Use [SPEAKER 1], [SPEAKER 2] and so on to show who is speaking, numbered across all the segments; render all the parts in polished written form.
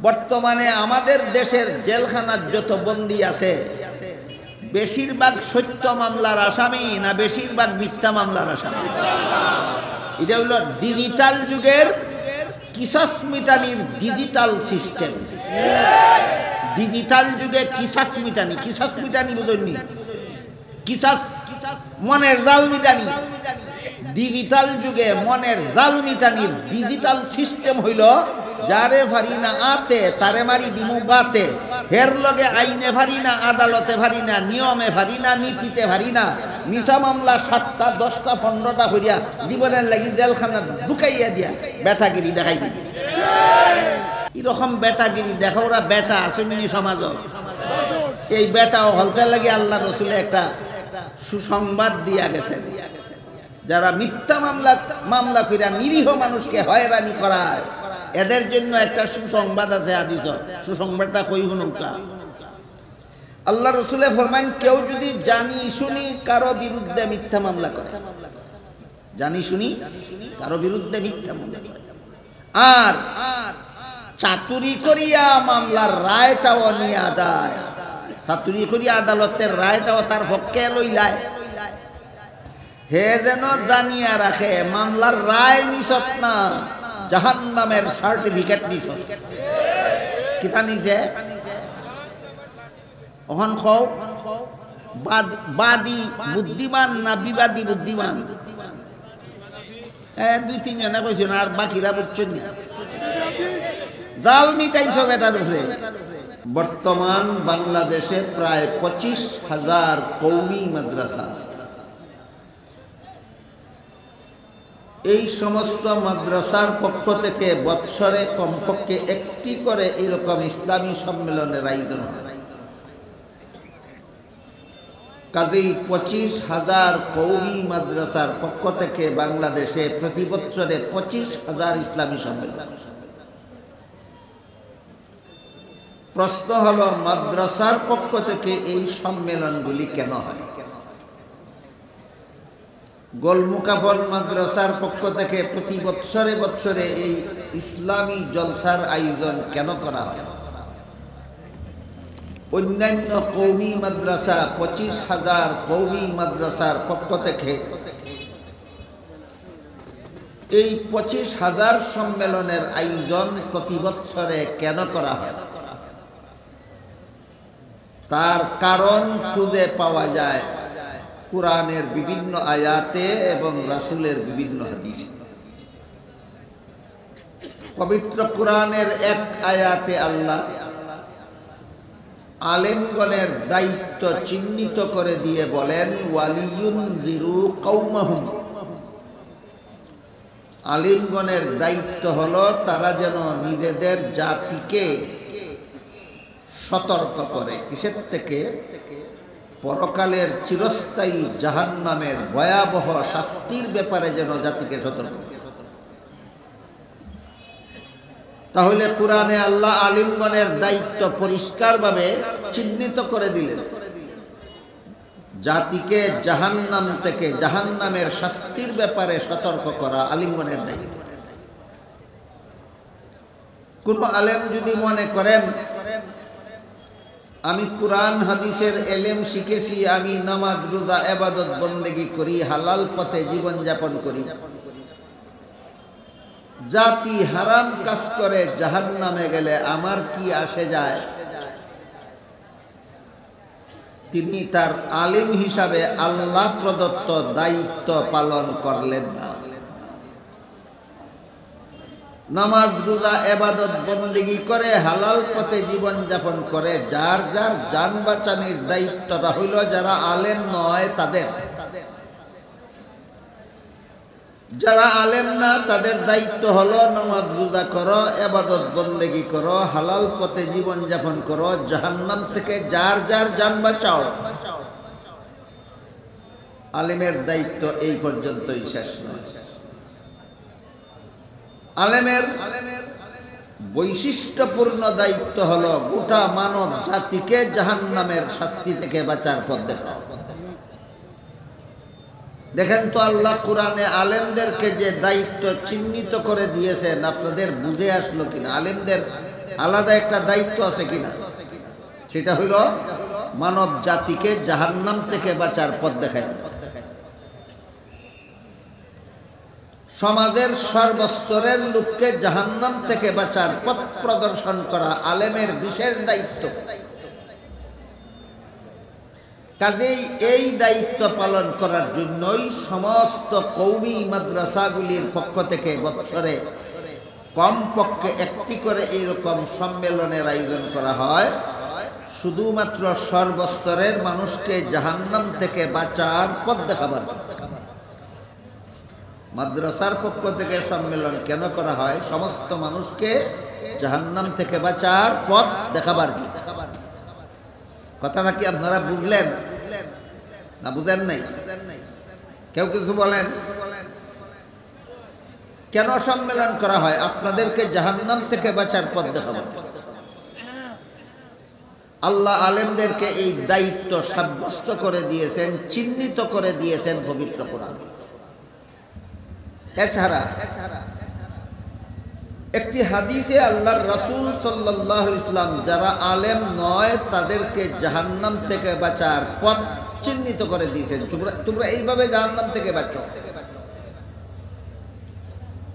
[SPEAKER 1] বর্তমানে আমাদের দেশের জেলখানার যত বন্দী আছে বেশিরভাগ সত্য মামলার আসামি না বেশিরভাগ মিথ্যা মামলার আসামি? এটা হলো ডিজিটাল যুগের কিসাস মিটানির ডিজিটাল সিস্টেম। ডিজিটাল যুগে কিসাস মিটানি বুঝুননি? কিসাস মনের জাল মিটানি। ডিজিটাল যুগে মনের জাল মিটানির ডিজিটাল সিস্টেম হইল যারে ভারি না আতে তারে মারি দিমু বাতে, হের লগে আইনে ভারি না, আদালতে ভারি না, নিয়মে ভারি না, নীতিতে ভারি না, মিছা মামলা 7টা 10টা 15টা হইয়া জীবনের লাগি জেলখানা ঢুকাইয়া দিয়া বেটাগিরি দেখাই দিবি। এরকম বেটাগিরি দেখা ওরা বেটা আসেনি সমাজ। এই বেটাও হলতে লাগে আল্লাহ রসুলে একটা সুসংবাদ দিয়া গেছে, যারা মিথ্যা মামলা ফিরা নিরীহ মানুষকে হয়রানি করায় এদের জন্য একটা সুসংবাদ আছে। হাদিস সুসংবাদটা কই হুনকা আল্লাহ রসুলে ফরমান, কেউ যদি জানি শুনি কারো বিরুদ্ধে মিথ্যা মামলা করে, জানি শুনি কারো বিরুদ্ধে মিথ্যা মামলা করে, আর চাতুরি করিয়া মামলার রায়টাও নিয়ে আদায়, চাতুরি করিয়া আদালতের রায়টাও তার পক্ষে লইলায়, হে যেন জানিয়া রাখে মামলার রায় নিছত না, জাহান্নামের সার্টিফিকেট নিছত। কিতা নিছে? ওহন খাও বাদী বুদ্ধিমান না বিবাদী বুদ্ধিমান? 2-3 জনে কইছে না, আর বাকিরা বুঝছেন না। জাল মিটাইছ বেটার উপরে। বর্তমান বাংলাদেশে প্রায় 25,000 কওমি মাদ্রাসা আছে। এই সমস্ত মাদ্রাসার পক্ষ থেকে বৎসরে কমপক্ষে একটি করে এরকম ইসলামী সম্মেলনের আয়োজন হয়। কাজেই 25,000 কওমি মাদ্রাসার পক্ষ থেকে বাংলাদেশে প্রতি বছরে 25,000 ইসলামী সম্মেলন। প্রশ্ন হলো, মাদ্রাসার পক্ষ থেকে এই সম্মেলনগুলি কেন হয়? গোলমুকাফল মাদ্রাসার পক্ষ থেকে প্রতি বৎসরে এই ইসলামী জলসার আয়োজন কেন করা হয়? অন্যান্য কওমি মাদ্রাসা 25,000 কওমি মাদ্রাসার পক্ষ থেকে এই 25,000 সম্মেলনের আয়োজন প্রতি বৎসরে কেন করা হয়? তার কারণ খুঁজে পাওয়া যায় কুরআনের বিভিন্ন আয়াতে এবং রাসূলের বিভিন্ন হাদিসে। পবিত্র কুরআনের এক আয়াতে আল্লাহ আলেমগণের দায়িত্ব চিহ্নিত করে দিয়ে বলেন, ওয়ালিয়ুনজিরু কওমাহুম। আলেমগণের দায়িত্ব হলো তারা যেন নিজেদের জাতিকে সতর্ক করে। কিসের থেকে? পরকালের চিরস্থায়ী জাহান্নামের ভয়াবহ শাস্তির ব্যাপারে যেন জাতিকে সতর্ক করে। তাহলে কুরআনে আল্লাহ আলিমগণের দায়িত্ব পরিষ্কারভাবে চিহ্নিত করে দিলেন, জাতিকে জাহান্নাম থেকে, জাহান্নামের শাস্তির ব্যাপারে সতর্ক করা আলিমগণের দায়িত্ব। কোন আলেম যদি মনে করেন আমি কুরআন হাদিসের এলেম শিখেছি, আমি নামাজ রোজা ইবাদত বন্দেগী করি, হালাল পথে জীবন যাপন করি, জাতি হারাম কাজ করে জাহান্নামে গেলে আমার কি আসে যায়, তিনি তার আলিম হিসাবে আল্লাহ প্রদত্ত দায়িত্ব পালন করলেন না। নামাজ রোজা ইবাদত বন্দেগী করে হালাল পথে জীবন যাপন করে, যার যার জান বাঁচানোর দায়িত্বটা হইল যারা আলেম নয় তাদের। যারা আলেম না তাদের দায়িত্ব হলো নামাজ রোজা করো, ইবাদত বন্দেগী করো, হালাল পথে জীবন যাপন করো, জাহান্নাম থেকে যার যার জান বাঁচাও। আলেমের দায়িত্ব এই পর্যন্তই শেষ নয়। আলেমের বৈশিষ্ট্যপূর্ণ দায়িত্ব হলো গোটা মানব জাতিকে জাহান্নামের শাস্তি থেকে বাঁচার পথ দেখাও। দেখেন তো আল্লাহ কুরআনে আলেমদেরকে যে দায়িত্ব চিহ্নিত করে দিয়েছেন, আপনাদের বুঝে আসলো কিনা? আলেমদের আলাদা একটা দায়িত্ব আছে কিনা, সেটা হইল মানব জাতিকে জাহান্নাম থেকে বাঁচার পথ দেখায়। সমাজের সর্বস্তরের লোককে জাহান্নাম থেকে বাঁচার পথ প্রদর্শন করা আলেমের বিশেষ দায়িত্ব। কাজেই এই দায়িত্ব পালন করার জন্যই সমস্ত কওমি মাদ্রাসাগুলির পক্ষ থেকে বছরে কমপক্ষে একটি করে এইরকম সম্মেলনের আয়োজন করা হয়, শুধুমাত্র সর্বস্তরের মানুষকে জাহান্নাম থেকে বাঁচার পথ দেখাবার। মাদ্রাসার পক্ষ থেকে সম্মেলন কেন করা হয়? সমস্ত মানুষকে জাহান্নাম থেকে বাঁচার পথ দেখাবার। কথাটা কি আপনারা বুঝলেন না বুঝেন নাই? কেউ কিছু বলেন। কেন সম্মেলন করা হয়? আপনাদেরকে জাহান্নাম থেকে বাঁচার পথ দেখাবার। আল্লাহ আলেমদেরকে এই দায়িত্ব সাব্যস্ত করে দিয়েছেন, চিহ্নিত করে দিয়েছেন পবিত্র কোরআনে। এছাড়া একটি হাদিসে আল্লাহর রাসূল সাল্লাল্লাহু আলাইহি ওয়াসাল্লাম যারা আলেম নয় তাদেরকে জাহান্নাম থেকে বাঁচার পথ চিহ্নিত করে দিয়েছেন। তোমরা এইভাবে জাহান্নাম থেকে বাঁচো।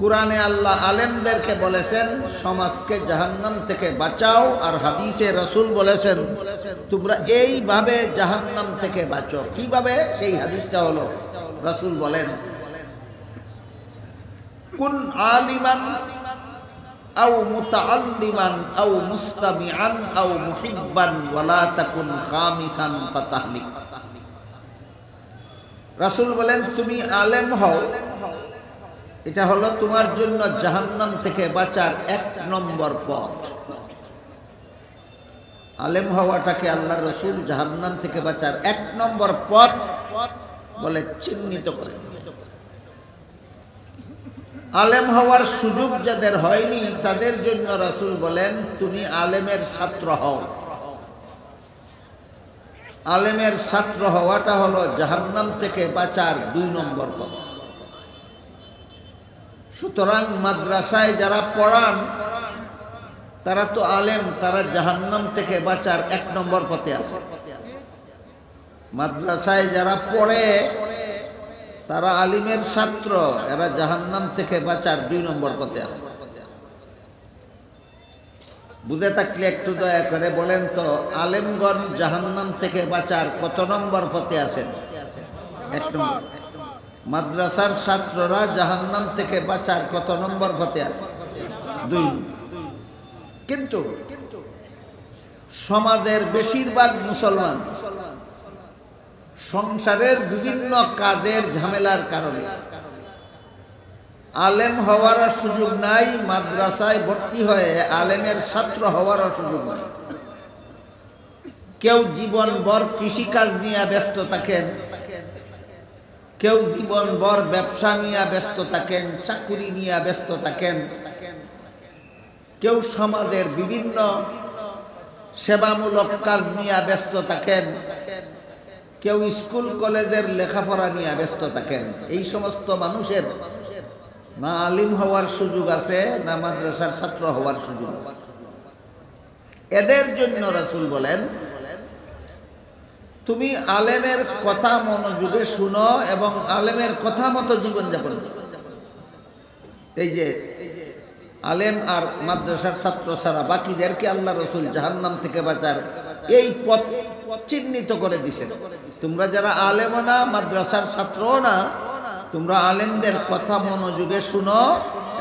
[SPEAKER 1] কোরআনে আল্লাহ আলেমদেরকে বলেছেন সমাজকে জাহান্নাম থেকে বাঁচাও, আর হাদিসে রাসূল বলেছেন তোমরা এইভাবে জাহান্নাম থেকে বাঁচো। কিভাবে? সেই হাদিসটা হলো রাসূল বলেন কুন আলিমান আও মুতাআল্লিমান আও মুস্তামিআন আও মুহিব্বান ওয়ালা তাকুন খামিসান ফাতাহলিক। রাসূল বলেন তুমি আলেম হও, এটা হলো তোমার জন্য জাহান্নাম থেকে বাঁচার ১ নম্বর পথ। আলেম হওয়াটাকে আল্লাহর রাসূল জাহান্নাম থেকে বাঁচার ১ নম্বর পথ বলে চিহ্নিত করে। আলেম হওয়ার সুযোগ যাদের হয়নি তাদের জন্য রাসূল বলেন তুমি আলেমের ছাত্র হও। আলেমের ছাত্র হওয়াটা হলো জাহান্নাম থেকে বাঁচার ২ নম্বর পথ। সুতরাং মাদ্রাসায় যারা পড়ান তারা তো আলেম, তারা জাহান্নাম থেকে বাঁচার ১ নম্বর পথে আছে। মাদ্রাসায় যারা পড়ে তারা আলিমের ছাত্র, এরা জাহান্নাম থেকে বাঁচার ২ নম্বর পথে আছে। বুঝে থাকলে একটু দয়া করে বলেন তো আলেমগণ জাহান্নাম থেকে বাঁচার কত নম্বর পথে আছেন? ১ নম্বর। মাদ্রাসার ছাত্ররা জাহান্নাম থেকে বাঁচার কত নম্বর পথে আছে? ২। কিন্তু সমাজের বেশিরভাগ মুসলমান সংসারের বিভিন্ন কাজের ঝামেলার কারণে আলেম হওয়ার সুযোগ নাই, মাদ্রাসায় ভর্তি হয়ে আলেমের ছাত্র হওয়ার সুযোগ নাই। কেউ জীবনভর কৃষিকাজ নিয়ে ব্যস্ত থাকেন, কেউ জীবনভর ব্যবসা নিয়ে ব্যস্ত থাকেন, চাকুরি নিয়ে ব্যস্ত থাকেন, কেউ সমাজের বিভিন্ন সেবামূলক কাজ নিয়ে ব্যস্ত থাকেন, কেউ স্কুল কলেজের লেখাপড়া নিয়ে ব্যস্ত থাকেন। এই সমস্ত মানুষের না আলিম হওয়ার সুযোগ আছে না মাদ্রাসার ছাত্র হওয়ার সুযোগ আছে। এদের জন্য রাসূল বলেন তুমি আলেমের কথা মনোযোগে শুনো এবং আলেমের কথা মতো জীবনযাপন করো। এই যে আলেম আর মাদ্রাসার ছাত্র ছাড়া বাকিদেরকে আল্লাহ রাসূল জাহান্নাম থেকে বাঁচার এই পথ চিহ্নিত করে দিয়েছেন। তোমরা যারা আলেমও না মাদ্রাসার ছাত্রও না, তোমরা আলেমদের কথা মনোযোগে শুনো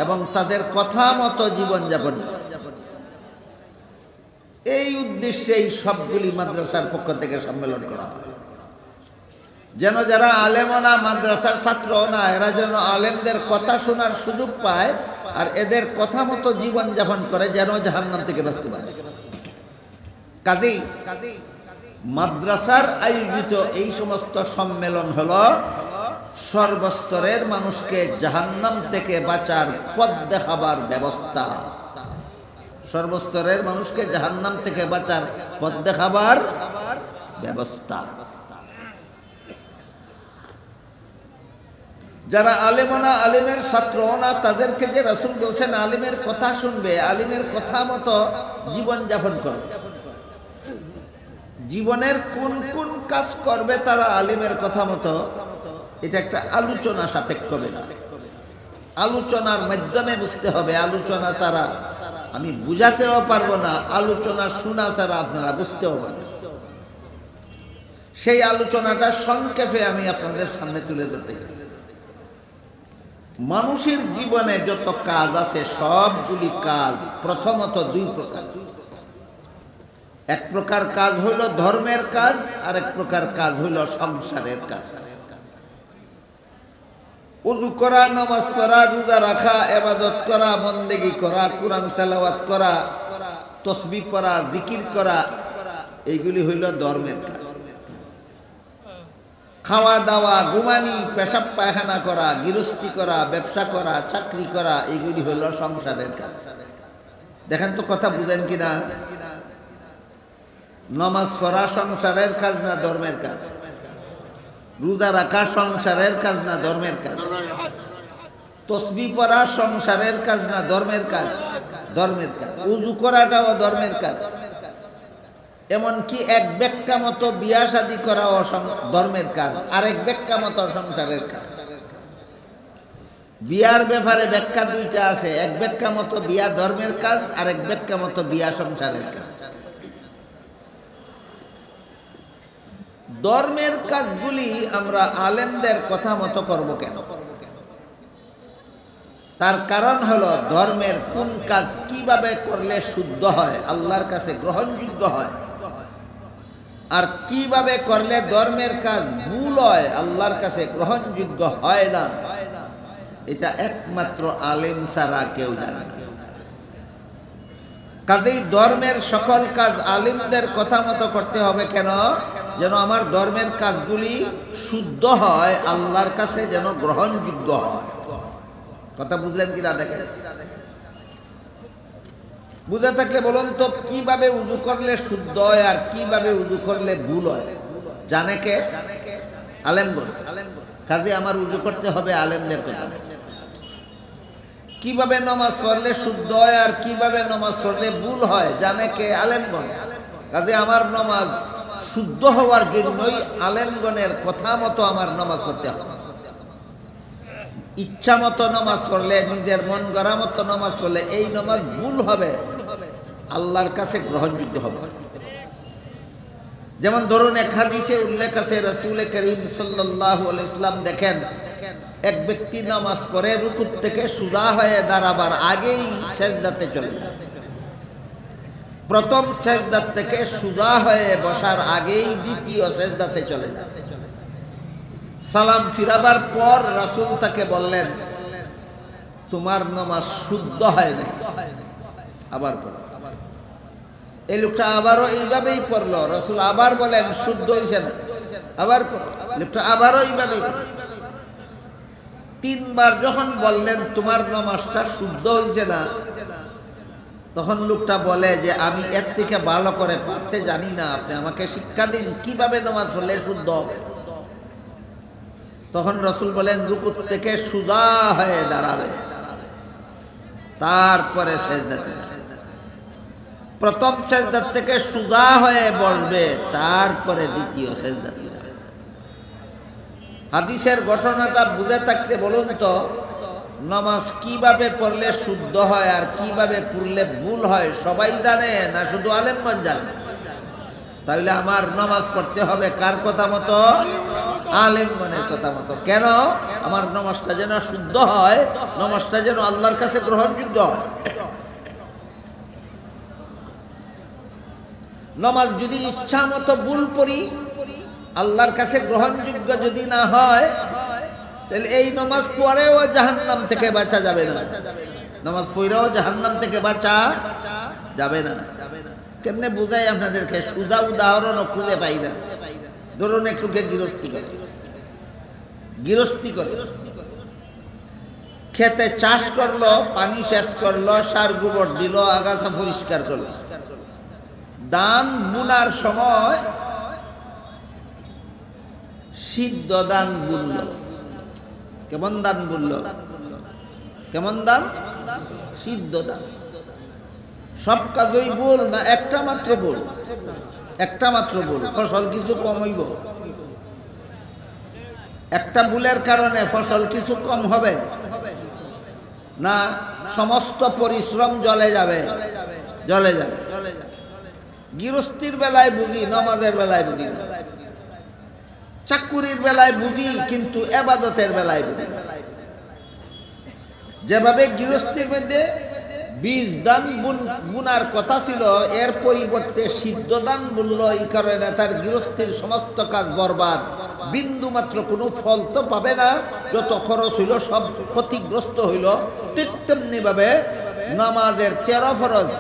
[SPEAKER 1] এবং তাদের কথা মতো জীবনযাপন করো। এই উদ্দেশ্যে এই সবগুলি মাদ্রাসার পক্ষ থেকে সম্মেলন করা হয়, যেন যারা আলেমও না মাদ্রাসার ছাত্রও না এরা যেন আলেমদের কথা শোনার সুযোগ পায় আর এদের কথা মতো জীবনযাপন করে, যেন জাহান্নাম থেকে বাঁচতে পারে। কাজেই মাদ্রাসার আয়োজিত এই সমস্ত সম্মেলন হলো সর্বস্তরের মানুষকে জাহান্নাম থেকে বাঁচার পথ দেখাবার ব্যবস্থা। সর্বস্তরের মানুষকে জাহান্নাম থেকে বাঁচার পথ দেখাবার ব্যবস্থা। যারা আলেমও না, আলেমের ছাত্রও না, তাদেরকে যে রাসূল বলছেন আলেমের কথা শুনবে, আলেমের কথা মতো জীবন যাপন করবে, জীবনের কোন কোন কাজ করবে তারা আলেমের কথা মতো, এটা একটা আলোচনা সাপেক্ষ বিষয়। আলোচনার মাধ্যমে বুঝতে হবে, আলোচনা ছাড়া আমি বুঝাতেও পারবো না, আলোচনা শোনা ছাড়া আপনারা বুঝতেও পারবেন। সেই আলোচনাটা সংক্ষেপে আমি আপনাদের সামনে তুলে ধরতে চাই। মানুষের জীবনে যত কাজ আছে সবগুলি কাজ প্রথমত দুই প্রকার। এক প্রকার কাজ হইল ধর্মের কাজ, আর এক প্রকার কাজ হইল সংসারের কাজ। ওযু করা, নামাজ পড়া, রোজা রাখা, ইবাদত করা, বন্দেগী করা, কুরআন তেলাওয়াত করা, তাসবিহ পড়া, জিকির করা, এইগুলি হইল ধর্মের কাজ। খাওয়া দাওয়া, ঘুমানি, পেশাব পায়খানা করা, গৃহস্থী করা, ব্যবসা করা, চাকরি করা, এইগুলি হইল সংসারের কাজ। দেখেন তো কথা বুঝেন কিনা? নামাজ পড়া সংসারের কাজ না ধর্মের কাজ? রোজা রাখা সংসারের কাজ না ধর্মের কাজ? তাসবিহ পড়া সংসারের কাজ না ধর্মের কাজ? ধর্মের কাজ। ওযু করাটাও ধর্মের কাজ। এমনকি এক ব্যাখ্যা মতো বিয়া শাদী করাও ধর্মের কাজ, আরেক ব্যাখ্যা মতো সংসারের কাজ। বিয়ার ব্যাপারে ব্যাখ্যা দুইটা আছে, এক ব্যাখ্যা মতো বিয়া ধর্মের কাজ, আরেক ব্যাখ্যা মতো বিয়া সংসারের কাজ। ধর্মের কাজগুলি আমরা আলেমদের কথা মতো করব কেন? তার কারণ হলো ধর্মের কোন কাজ কিভাবে করলে শুদ্ধ হয়, আল্লাহর কাছে গ্রহণযোগ্য হয়, আর কিভাবে করলে ধর্মের কাজ ভুল হয়, আল্লাহর কাছে গ্রহণযোগ্য হয় না, এটা একমাত্র আলেম ছাড়া কেউ জানে না। কাজেই ধর্মের সকল কাজ আলেমদের কথা মতো করতে হবে কেন? যেন আমার ধর্মের কাজগুলি শুদ্ধ হয়, আল্লাহর কাছে যেন গ্রহণযোগ্য হয়। কথা বুঝলেন কিনা দেখেন? বুঝে থাকলে বলুন তো, কিভাবে উযু করলে শুদ্ধ হয় আর কিভাবে উযু করলে ভুল হয় জানে কে? আলেমগণ। কাজে আমার উযু করতে হবে আলেমদের কথা। কিভাবে নামাজ পড়লে শুদ্ধ হয় আর কিভাবে নামাজ পড়লে ভুল হয় জানে কে? আলেমগণ। কাজে আমার নামাজ শুদ্ধ হওয়ার জন্যই আলেমগণের কথা মতো আমার নামাজ পড়তে হবে। ইচ্ছা মতো নামাজ পড়লে, নিজের মন গড়া মতো নামাজ পড়লে এই নামাজ ভুল হবে, আল্লাহর কাছে গ্রহণযোগ্য হবে। যেমন ধরুন এক হাদিসে উল্লেখ আছে, রাসূল করিম সাল্লাল্লাহু আলাইহি ওয়াসাল্লাম দেখেন এক ব্যক্তি নামাজ পড়ে রুকু থেকে সুজা হয়ে দাঁড়াবার আগেই সিজদাতে চলে যায়। প্রথম সিজদা থেকে সুজা হয়ে বসার আগেই দ্বিতীয় সিজদাতে চলে যায়। সালাম ফিরাবার পর রাসূল তাকে বললেন, তোমার নামাজ শুদ্ধ হয় না, আবার পড়ো। এই লোকটা আবারও এইভাবেই পড়লো, রাসূল আবার বলেন শুদ্ধ হয়েছে না, আবার পড়ো। লোকটা আবারও এইভাবেই পড়লো। তিনবার যখন বললেন তোমার নামাজটা শুদ্ধ হয়েছে না, তখন লোকটা বলে যে আমি এর থেকে ভালো করে পড়তে জানি না, আপনি আমাকে শিক্ষা দিন কিভাবে নামাজ পড়লে শুদ্ধ হবে। তখন রাসূল বলেন রুকু থেকে সুজা হয়ে দাঁড়াবে, তারপরে সিজদাতে, প্রথম সিজদা থেকে সুজা হয়ে বসবে, তারপরে দ্বিতীয় সিজদাতে। হাদিসের ঘটনাটা বুঝে থাকতে বলুন তো, নামাজ কিভাবে পড়লে শুদ্ধ হয় আর কিভাবে পড়লে ভুল হয় সবাই জানে না শুধু আলেমগণ জানে? তাহলে আমার নামাজ পড়তে হবে কার কথা মতো? আলেমগণের কথা মতো। কেন? আমার নামাজটা যেন শুদ্ধ হয়, নামাজটা যেন আল্লাহর কাছে গ্রহণযোগ্য হয়। নামাজ যদি ইচ্ছা মতো ভুল পড়ি, আল্লাহর কাছে গ্রহণযোগ্য যদি না হয়, তাহলে এই নামাজ পড়েও জাহান্নাম থেকে বাঁচা যাবে না। নামাজ পড়েও জাহান্নাম থেকে বাঁচা যাবে না। কেমনে বুঝাই আপনাদেরকে? সুজা উদাহরণও খুঁজে পাই না। ধরুন একটুকে গৃহস্থী করে খেতে চাষ করলো, পানি সেচ করলো, সার গোবর দিল, আগাছা পরিষ্কার করলো, ধান বুনার সময় সিদ্ধ ধান বুনল, কেমন দান বললো? কেমন দান? সিদ্ধ দান। সব কাজই বল না একটা মাত্র বল? একটা মাত্র বল। ফসল কিছু কম হইব? একটা ভুলের কারণে ফসল কিছু কম হবে না? সমস্ত পরিশ্রম জলে যাবে? জলে যাবে। গৃহস্থীর বেলায় বুঝি, নামাজের বেলায় বুঝি না। চাকুরির বেলায় বুঝি, কিন্তু ইবাদতের বেলায় বুঝি না। যেভাবে গৃহস্থীর মধ্যে বীজ দান বুনার কথা ছিল, এর পরিবর্তে সিদ্ধ দান বলল, এই কারণে তার গৃহস্থীর সমস্ত কাজ বরবাদ, বিন্দু মাত্র কোনো ফল তো পাবে না। যত খরচ হইল সব ক্ষতিগ্রস্ত হইল। ঠিক তেমনি ভাবে নামাজের 13 ফরজ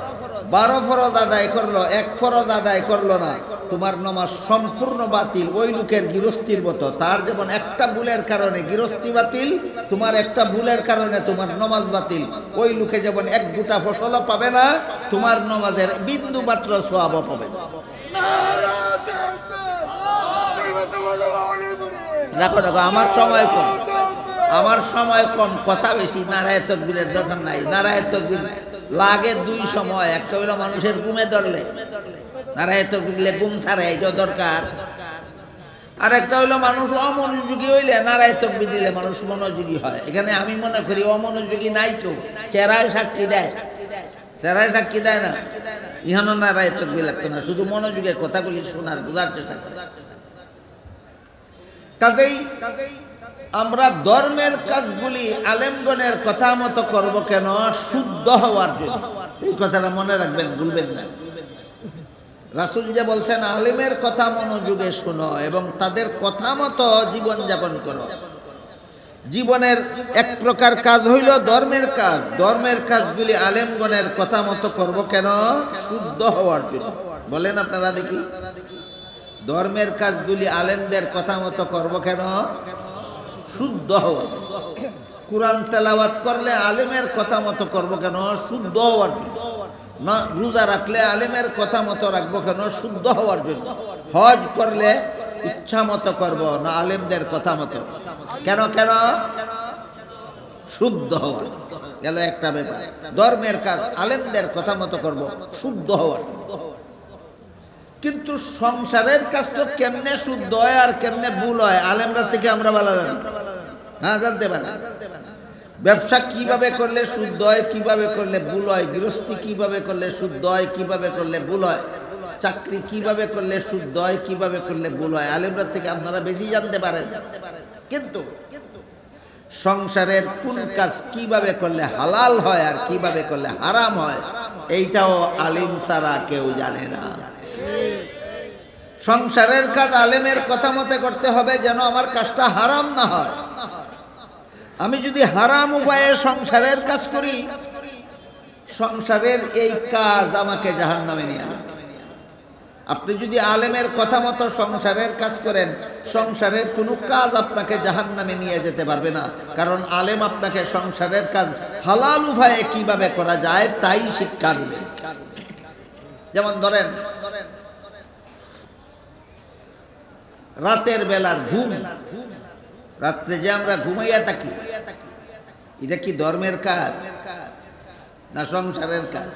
[SPEAKER 1] 12 ফরজ আদায় করলো, 1 ফরজ আদায় করলো না, তোমার নামাজ সম্পূর্ণ বাতিল। ওই লোকের গৃহস্থীর মতো। তার যেমন একটা ভুলের কারণে গৃহস্থী বাতিল, তোমার একটা ভুলের কারণে তোমার নামাজ বাতিল। ওই লোকে যেমন এক গুটা ফসলও পাবে না, তোমার নামাজের বিন্দু মাত্র সওয়াবও পাবে না। দেখো দেখো, আমার সময় কম, আমার সময় কম, কথা বেশি। নারায়ে তাকবীরের দরকার নাই। নারায়ে তাকবীর লাগে 2 সময়। একটা হইল মানুষের ঘুমে ধরলে নারায়ে তাকবীর দিলে ঘুম ছাড়ে, এটা দরকার। আর একটা হইলো মানুষ অমনোযোগী হইলে নারায়ে তাকবীর দিলে মানুষ মনোযোগী হয়। এখানে আমি মনে করি অমনোযোগী নাই তো, চেহারায় সাক্ষী দেয়। চেহারায় সাক্ষী দেয় না? ইহানো নারায়ে তাকবীর লাগতো না, শুধু মনোযোগের কথাগুলি শোনার, বোঝার চেষ্টা করে। কাজেই আমরা ধর্মের কাজগুলি আলেমগণের কথা মতো করব কেন? শুদ্ধ হওয়ার জন্য। এই কথাটা মনে রাখবেন, ভুলবেন না। রাসূল যে বলছেন আলেমের কথা মনোযোগে শোনো এবং তাদের কথা মতো জীবন যাপন করো। জীবনের এক প্রকার কাজ হইল ধর্মের কাজ। ধর্মের কাজগুলি আলেমগণের কথা মতো করব কেন? শুদ্ধ হওয়ার জন্য। বলেন আপনারা দেখি, ধর্মের কাজগুলি আলেমদের কথা মতো করব কেন? শুদ্ধ হওয়ার। কুরআন তেলাওয়াত করলে আলেমের কথা মতো করব কেন? শুদ্ধ হওয়ার জন্য। না, রোজা রাখলে আলেমের কথা মতো রাখবো কেন? শুদ্ধ হওয়ার জন্য। হজ করলে ইচ্ছা মতো করব না, আলেমদের কথা মতো। কেন কেন? শুদ্ধ হওয়ার। গেল একটা ব্যাপার। ধর্মের কাজ আলেমদের কথা মতো করব, শুদ্ধ হওয়ার। কিন্তু সংসারের কাজ তো কেমনে শুদ্ধ হয় আর কেমনে ভুল হয় আলেমরা থেকে আমরা ভালো জানি না, জানতে পারি। ব্যবসা কিভাবে করলে শুদ্ধ হয়, কিভাবে করলে ভুল হয়, গৃহস্থী কিভাবে করলে শুদ্ধ হয়, কিভাবে করলে ভুল হয়, চাকরি কিভাবে করলে শুদ্ধ হয়, কিভাবে করলে ভুল হয়, আলেমরা থেকে আপনারা বেশি জানতে পারেন। কিন্তু সংসারের কোন কাজ কিভাবে করলে হালাল হয় আর কিভাবে করলে হারাম হয়, এইটাও আলেম ছাড়া কেউ জানে না। সংসারের কাজ আলেমের কথা মতে করতে হবে যেন আমার কাজটা হারাম না হয়। আমি যদি হারাম উপায়ে সংসারের কাজ করি, সংসারের এই কাজ আমাকে জাহান্নামে নিয়ে যাবে। আপনি যদি আলেমের কথা মতো সংসারের কাজ করেন, সংসারের কোনো কাজ আপনাকে জাহান্নামে নিয়ে যেতে পারবে না। কারণ আলেম আপনাকে সংসারের কাজ হালাল উপায়ে কিভাবে করা যায় তাই শিক্ষা দিবে। যেমন ধরেন রাতের বেলার ঘুম, রাত্রে যে আমরা ঘুমাইয়া থাকি, এটা কি ধর্মের কাজ না সংসারের কাজ?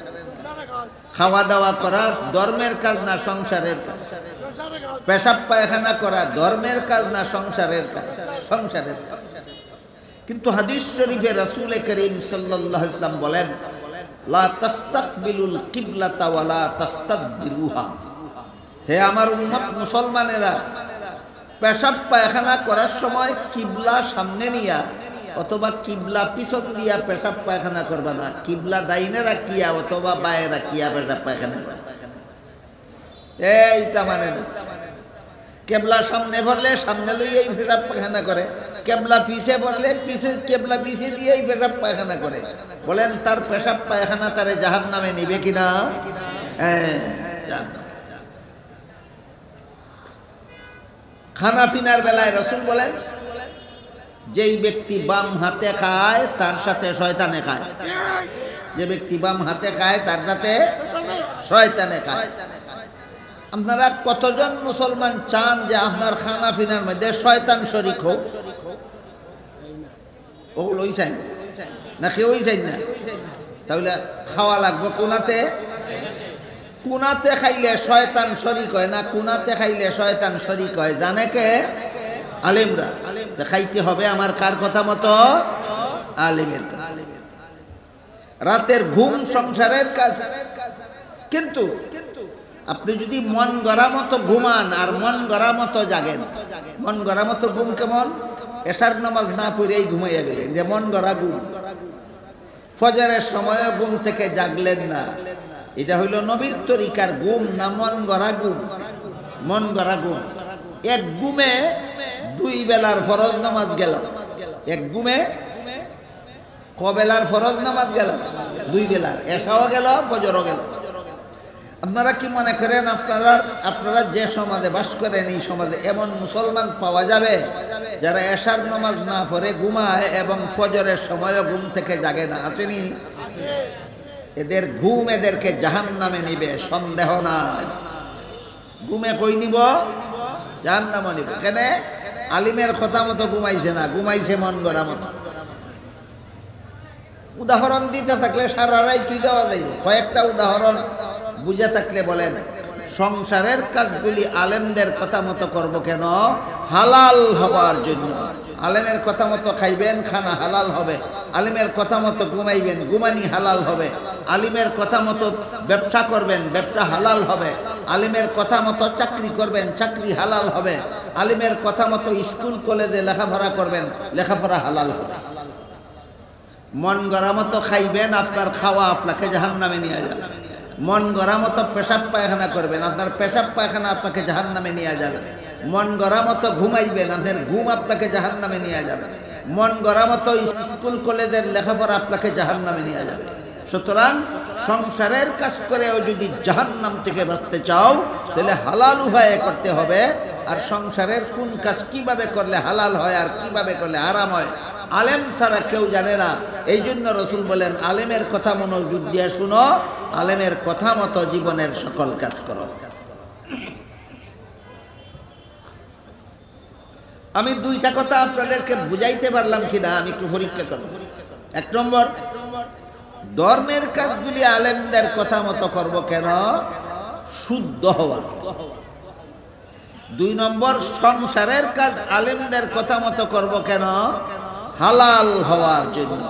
[SPEAKER 1] খাওয়া দাওয়া করা ধর্মের কাজ না সংসারের কাজ? পেশাব পায়খানা করা ধর্মের কাজ না সংসারের কাজ? সংসারের কাজ। কিন্তু হাদিস শরীফে রাসূল করিম সাল্লাল্লাহু আলাইহি ওয়াসাল্লাম বলেন, লা তাস্তাকবিলুল কিবলাতা ওয়া লা তাস্তাদবিরুহা। হে আমার উম্মত মুসলমানেরা, পেশাব পায়খানা করার সময় কিবলা সামনে নিয়া অথবা কিবলা পিছন দিয়া পেশাব পায়খানা করবা না। কিবলা ডাইনে রাখিয়া অথবা বায়ে রাখিয়া পেশাব পায়খানা করবা। এইটা মানে না। কেবলা সামনে ভরলে সামনে লইয়াই পেশাব পায়খানা করে, কেবলা পিছে ভরলে পিছে কেবলা পিছে দিয়েই পেশাব পায়খানা করে। বলেন তার পেশাব পায়খানা তারে জাহান্নামে নিবে কিনা? হ্যাঁ, জাহান্নামে। খানা পিনার বেলায় রাসূল বলেন, যেই ব্যক্তি বাম হাতে খায় তার সাথে শয়তানে খায়। যে ব্যক্তি বাম হাতে খায় তার সাথে শয়তানে খায়। আপনারা কতজন মুসলমান চান যে আপনার খানা পিনার মধ্যে শয়তান শরীক হোক? ওগুলো ওই চাই না, কেউই চাই না। তাহলে খাওয়া লাগবে কোনাতে, কোনাতে খাইলে শয়তান শরিক হয় না, কোনাতে খাইলে শয়তান শরিক হয় জানে কে? আলেমরা। খাইতে হবে আমার কার কথা মতো? আলেমের কথা। রাতের ঘুম সংসারের কাজ, কিন্তু আপনি যদি মন গড়া মতো ঘুমান আর মন গড়া মতো জাগেন, মন গড়া মতো ঘুম কেমন? এশার নামাজ না পড়েই ঘুমাইয়া গেলেন, যে মন গড়া ঘুম। ফজরের সময় ঘুম থেকে জাগলেন না, এটা হইল নবীর তরিকার ঘুম না মন গড়া ঘুম? মন গড়া ঘুম। এক ঘুমে দুই বেলার ফরজ নামাজ গেল, এক ঘুমে কবেলার ফরজ নামাজ গেল, দুই বেলার, এশাও গেল, ফজরও গেল। আপনারা কি মনে করেন আপনারা যে সমাজে বাস করেন এই সমাজে এমন মুসলমান পাওয়া যাবে যারা এশার নামাজ না পড়ে ঘুমায় এবং ফজরের সময়ও ঘুম থেকে জাগে না? আসেনি? এদের ঘুম এদেরকে জাহান্নামে নিবে, সন্দেহ নাই। ঘুমে কই নিব? জাহান্নামে নিব। কেন? আলিমের কথা মতো ঘুমাইছে না, ঘুমাইছে মন গড়া মতো। উদাহরণ দিতে থাকলে সারা রাতই দেওয়া যাইব। কয়েকটা উদাহরণ বুঝে থাকলে বলেন। সংসারের কাজগুলি আলেমদের কথা মতো করব কেন? হালাল হবার জন্য। আলেমের কথা মতো খাইবেন, খানা হালাল হবে। আলিমের কথা মতো ঘুমাইবেন, ঘুমানি হালাল হবে। আলিমের কথা মতো ব্যবসা করবেন, ব্যবসা হালাল হবে। আলিমের কথা মতো চাকরি করবেন, চাকরি হালাল হবে। আলিমের কথা মতো স্কুল কলেজে লেখাপড়া করবেন, লেখাপড়া হালাল হবে। মন গড়া মতো খাইবেন, আপনার খাওয়া আপনাকে জাহান্নামে নিয়ে যাবে। মন গড়া মতো পেশাব পায়খানা করবেন, আপনার পেশাব পায়খানা আপনাকে জাহান্নামে নিয়ে যাবে। মন গড়া মতো ঘুমাইবেন, আপনার ঘুম আপনাকে জাহান্নামে নিয়ে যাবে। মন গড়া মতো স্কুল কলেজের লেখাপড়া আপনাকে জাহান্নামে নিয়ে যাবে। সুতরাং সংসারের কাজ করেও যদি জাহান্নাম থেকে বাঁচতে চাও তাহলে হালাল উপায়ে করতে হবে। আর সংসারের কোন কাজ কিভাবে করলে হালাল হয় আর কিভাবে করলে হারাম হয় আলেম ছাড়া কেউ জানে না। এই জন্য রসুল বলেন, আলেমের কথা মনোযোগ দিয়ে শুনো, আলেমের কথা মতো জীবনের সকল কাজ করো। আমি দুইটা কথা আপনাদেরকে বুঝাইতে পারলাম কিনা আমি একটু পরীক্ষা করব। এক নম্বর, ধর্মের কাজগুলি আলেমদের কথা মতো করব কেন? শুদ্ধ হওয়ার। দুই নম্বর, সংসারের কাজ আলেমদের কথা মতো করব কেন? হালাল হওয়ার জন্য।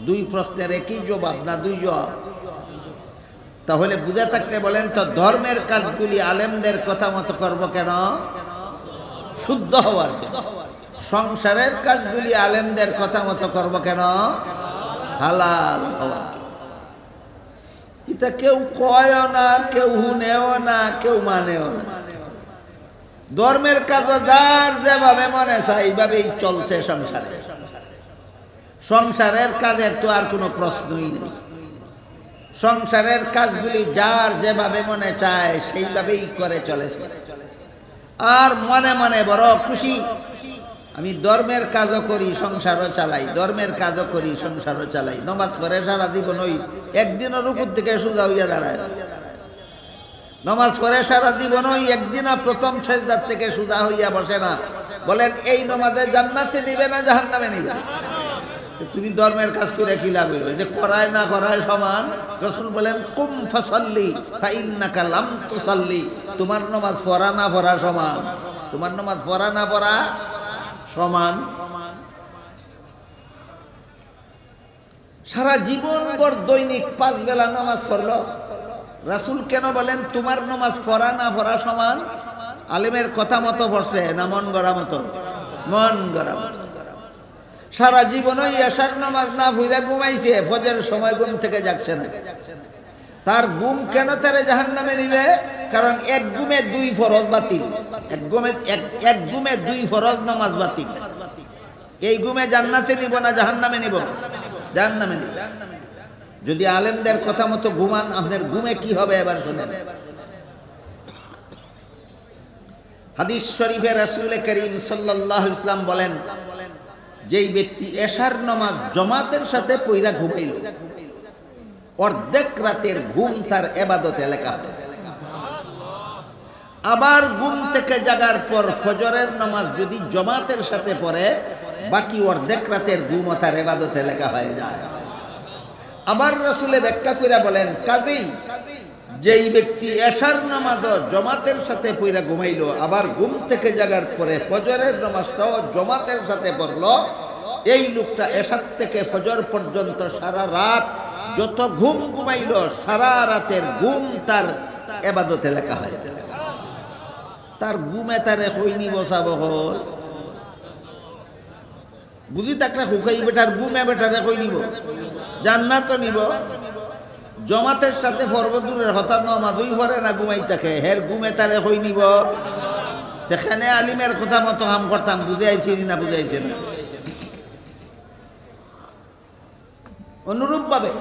[SPEAKER 1] দুই প্রশ্নের একই জবাব না দুই জবাব? তাহলে বুঝে থাকলে বলেন তো, ধর্মের কাজগুলি আলেমদের কথা মতো করব কেন? শুদ্ধ হওয়ার জন্য। সংসারের কাজগুলি আলেমদের কথা মতো করব কেন? হালাল হওয়ার জন্য। এটা কেউ কয়ও না, কেউ শুনেও না, কেউ মানেও না। ধর্মের কাজ যার যেভাবে মনে চায় এইভাবেই চলছে সংসারে। সংসারের কাজের তো আর কোনো প্রশ্নই নেই। সংসারের কাজগুলি যার যেভাবে মনে চায় সেইভাবেই করে চলেছে। আর মনে মনে বড় খুশি, আমি ধর্মের কাজও করি, সংসারও চালাই, ধর্মের কাজও করি, সংসারও চালাই। নমাজ পড়ে সারা জীবন ওই একদিনও রুকুর থেকে সোজা হইয়া দাঁড়ায়। নমাজ পড়ে সারা জীবন ওই একদিনও প্রথম সেজদার থেকে সোজা হইয়া বসে না। বলেন, এই নমাজে জান্নাতে নিবে না জাহান্নামে নিবে? তুমি ধর্মের কাজ করে কি লাভ হইবে? যে করায় না করায় সমান। রাসূল বলেন, কুম ফাসাল্লি ফাইন্নাকা লাম তুসাল্লি। তোমার নামাজ পড়া না পড়া সমান। তোমার নামাজ পড়া না পড়া সমান। সারা জীবন ভর দৈনিক 5 বেলা নামাজ পড়লো। রাসূল কেন বলেন তোমার নামাজ পড়া না পড়া সমান? আলেমের কথা মতো পড়ছে না মন গড়া মতো? মন গড়া মতো। সারা জীবনই এশার নামাজ না পড়ে ঘুমাইছে, ফজরের সময় ঘুম থেকে জাগছে না। তার ঘুম কেন তারে জাহান্নামে নিবে? কারণ এক ঘুমে 2 ফরজ বাতিল। এক ঘুমে 2 ফরজ নামাজ বাতিল। এই ঘুমে জান্নাতে নিব না জাহান্নামে নিব? জাহান্নামে নিব। যদি আলেমদের কথা মতো ঘুমান, আপনার ঘুমে কি হবে এবার শুনেন। হাদিস শরীফে রাসূল করিম সাল্লাল্লাহু আলাইহি ওয়াসাল্লাম বলেন, যেই ব্যক্তি এশার নামাজ জামাতের সাথে পইরা ঘুমাইল, অর্ধেক রাতের ঘুম তার ইবাদতে লেখা হবে। আবার ঘুম থেকে জাগার পর ফজরের নামাজ যদি জামাতের সাথে পড়ে, বাকি অর্ধেক রাতের ঘুম তার ইবাদতে লেখা হয়ে যায়। আবার রাসূলে ব্যাখ্যা করে বলেন, কাজেই যেই ব্যক্তি এশার নামাজও জমাতের সাথে পড়া ঘুমাইলো, আবার ঘুম থেকে জাগার পরে ফজরের নামাজটাও জমাতের সাথে পড়লো, এই লোকটা এশার থেকে ফজর পর্যন্ত সারা রাত যত ঘুম ঘুমাইলো সারা রাতের ঘুম তার ইবাদতে লেখা হয়। তার ঘুমে তারে কইনি বসাবো হল বুঝি তাকলে হুকাই বেটার ঘুমে বেটারে কই নিব, জান্নাত নিব। জমাতের সাথে পর্ব দূরের কথা নমাজই পড়ে না, ঘুমাই থাকে, হের ঘুমে তারে কই নিব। সেখানে আলিমের কথা মতো কাম করতাম, বুঝাইছি না বুঝাইছে না। অনুরূপ ভাবে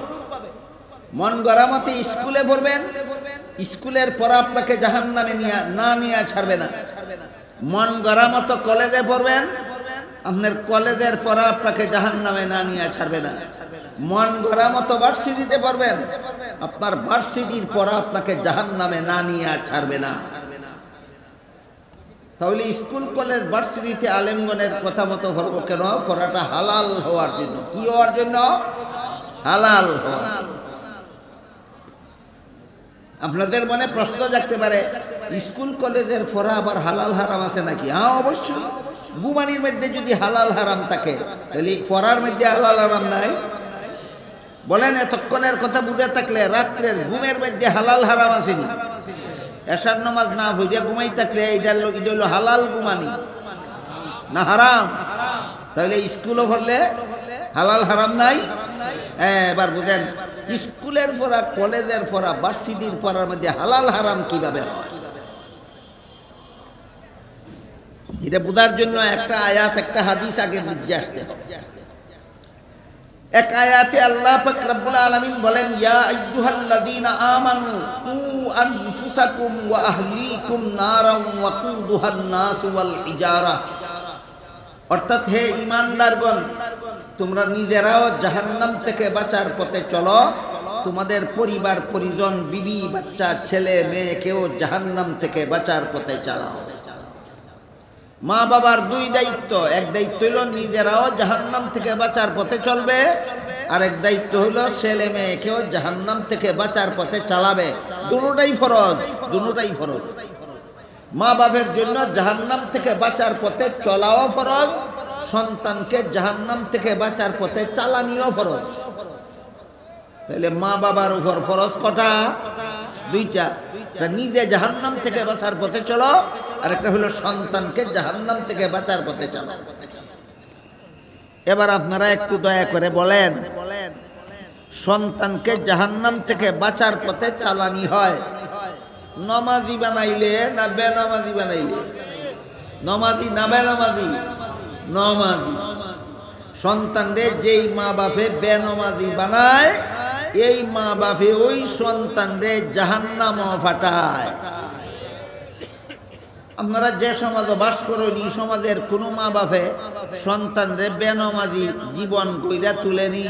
[SPEAKER 1] মন গড়া মতে স্কুলে পড়বেন, স্কুলের পড়া আপনাকে জাহান্নামে নিয়ে ছাড়বে না। মন গড়া মতো কলেজে পড়বেন, আপনার কলেজের পড়া আপনাকে জাহান্নামে না নিয়ে ছাড়বে না। মন গড়া মতো ভার্সিটিতে পড়বেন, আপনার ভার্সিটির পড়া আপনাকে জাহান্নামে না নিয়ে ছাড়বে না। তাহলে স্কুল কলেজ ভার্সিটিতে আলেমগণের কথা মতো পড়বো কেন? পড়াটা হালাল হওয়ার জন্য। কি হওয়ার জন্য? হালাল হওয়ার। আপনাদের মনে প্রশ্ন জাগতে পারে, স্কুল কলেজের পড়া আবার হালাল হারাম আছে নাকি? হ্যাঁ, অবশ্যই। ঘুমানির মধ্যে যদি হালাল হারাম থাকে, তাহলে পড়ার মধ্যে হালাল হারাম নাই? বলেন, এতক্ষণের কথা বুঝে থাকলে রাত্রের ঘুমের মধ্যে হালাল হারাম আসেনি? এশার নামাজ না হইয়া ঘুমাই থাকলে এটা হলো হালাল ঘুমানি না হারাম? তাহলে স্কুলও পড়লে হালাল হারাম নাই? এবার বুঝেন, স্কুলের পড়া, কলেজের পড়া, ভার্সিটির পড়ার মধ্যে হালাল হারাম কিভাবে হয়, এটা বোঝার জন্য একটা আয়াত, একটা হাদিস আগে বুঝে আসতে হবে। এক আয়াতে আল্লাহ পাক রব্বুল আলামিন বলেন, ইয়া আইয়ুহাল্লাযীনা আমানু কু আনফুসাকুম ওয়া আহলিকুম নারান ওয়াকুদুহান নাস ওয়াল হিজারা। অর্থাৎ, হে ঈমানদারগণ, তোমরা নিজেরাও জাহান্নাম থেকে বাঁচার পথে চলো, তোমাদের পরিবার পরিজন, বিবি বাচ্চা, ছেলে মেয়েকেও জাহান্নাম থেকে বাঁচার পথে চালাও। মা বাবার দুই দায়িত্ব, এক দায়িত্ব হলো নিজেরাও জাহান্নাম থেকে বাঁচার পথে চলবে, আর এক দায়িত্ব হলো ছেলে মেয়েকেও জাহান্নাম থেকে বাঁচার পথে চালাবে। দুটোটাই ফরজ, দুটোটাই ফরজ। মা বাবার জন্য জাহান্নাম থেকে বাঁচার পথে চলাও ফরজ, সন্তানকে জাহান্নাম থেকে বাঁচার পথে চালানিও ফরজ। তাহলে মা বাবার উপর ফরজ কটা? দুইটা। নিজে জাহান্নাম থেকে বাঁচার পথে চলো, আর একটা হলো সন্তানকে জাহান্নাম থেকে বাঁচার পথে চলো। এবার আপনারা একটু দয়া করে বলেন, সন্তানকে জাহান্নাম থেকে বাঁচার পথে চালানি হয় নমাজি বানাইলে না বেনামাজি বানাইলে? নমাজি না বেনামাজি? নমাজি। সন্তানরে যেই মা বাপে বেনামাজি বানায়, এই মা বাপে ওই সন্তানরে জাহান্নামে পাঠায়। আপনারা যে সমাজে বাস করেন, এই সমাজের কোনো মা বাপে সন্তানরে বেনামাজি জীবন কইরা তুলেনি,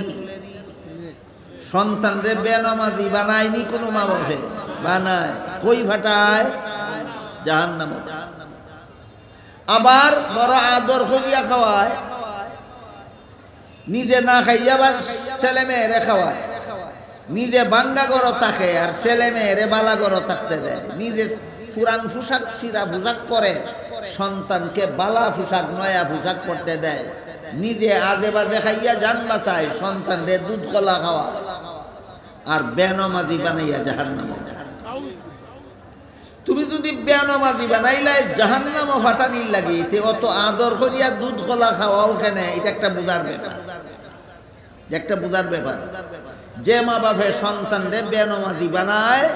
[SPEAKER 1] সন্তানরে বেনামাজি বানায়নি কোনো মা বাপে। বানায় কই ফাটায়? জাহান্নামে। আবার বড় আদর করিয়া খাওয়ায়, নিজে না খাইয়া আবার ছেলে মেয়েরে খাওয়ায়। নিজে বাঙ্গা গড় থাকে আর ছেলে মেয়েরে বালা গড় থাকতে দেয়। নিজে পুরান পোশাক, সিরা পোশাক পরে সন্তানকে বালা পোশাক, নয়া পোশাক পরতে দেয়। নিজে আজে বাজে খাইয়া জান বাঁচায়, সন্তানরে দুধ কলা খাওয়া, আর বেনামাজি বানাইয়া জাহান্নামে। তুমি যদি বেনামাজি বানাইলাই জাহান্নামে ফাটানির লাগে, তে অত আদর করিয়া দুধ কলা খাওয়াও কেন? এটা একটা বুঝার ব্যাপার, একটা বুঝার ব্যাপার। যে মা বাপে সন্তানরে বেনামাজি বানায়,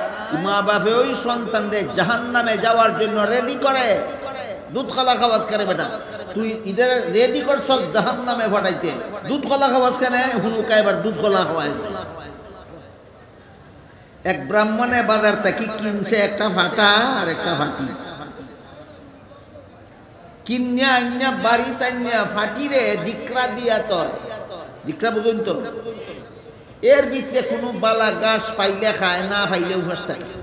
[SPEAKER 1] মা বাপে ওই সন্তানরে জাহান্নামে যাওয়ার জন্য রেডি করে। দুধ কলা খাওয়াজ করে, বেটা তুই ইদের রেডি করছ জাহান্নামে ফাটাইতে, দুধ কলা খাওয়াজ কেন? হুনুকা এবার দুধ কলা খাওয়ায়। এক ব্রাহ্মণে বাজার থেকে কিনছে একটা ফাটা আর একটা ফাটি। কিনিয়া আইনা বাড়ি তাইনা ফাটিরে ডিকরা দিয়া, তো ডিকরা বুঝুন তো, এর ভিতরে কোনো বালা গাছ পাইলে খায়, না পাইলে উপাস থাকে।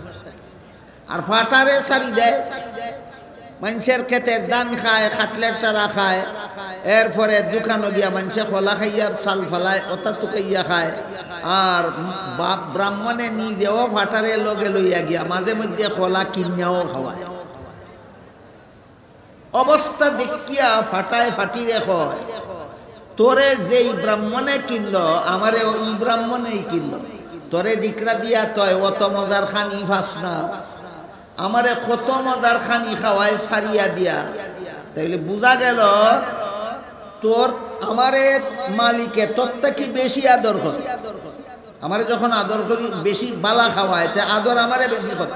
[SPEAKER 1] আর ফাটারে সারি দেয়, মানুষের ক্ষেতের ধান খায়, খাটলের সারা খায়, এরপরে দোকানে গিয়া মানুষে খোলা খাইয়া চাল ফেলায় অতা টুকাইয়া খায় আর বাপ ব্রাহ্মণে নিজেও ফাটারে লগে লইয়া গিয়া মাঝে মধ্যে খোলা কিনিয়াও খাওয়ায় অবস্থা দেখিয়া ফাটায় ফাটিরে কয় তোরে যেই ব্রাহ্মণে কিনলো আমারে ওই ব্রাহ্মণেই কিনলো তোরে ডিকরা দিয়া তয় অত মজার খানি ফাস না আমারে কত মজার খানি খাওয়ায় সারিয়া দিয়া তাইলে বুঝা গেল তোর আমারে মালিকে তোর থেকে বেশি আদর করে আমারে যখন আদর করি বেশি বালা খাওয়ায় তে আদর আমারে বেশি করে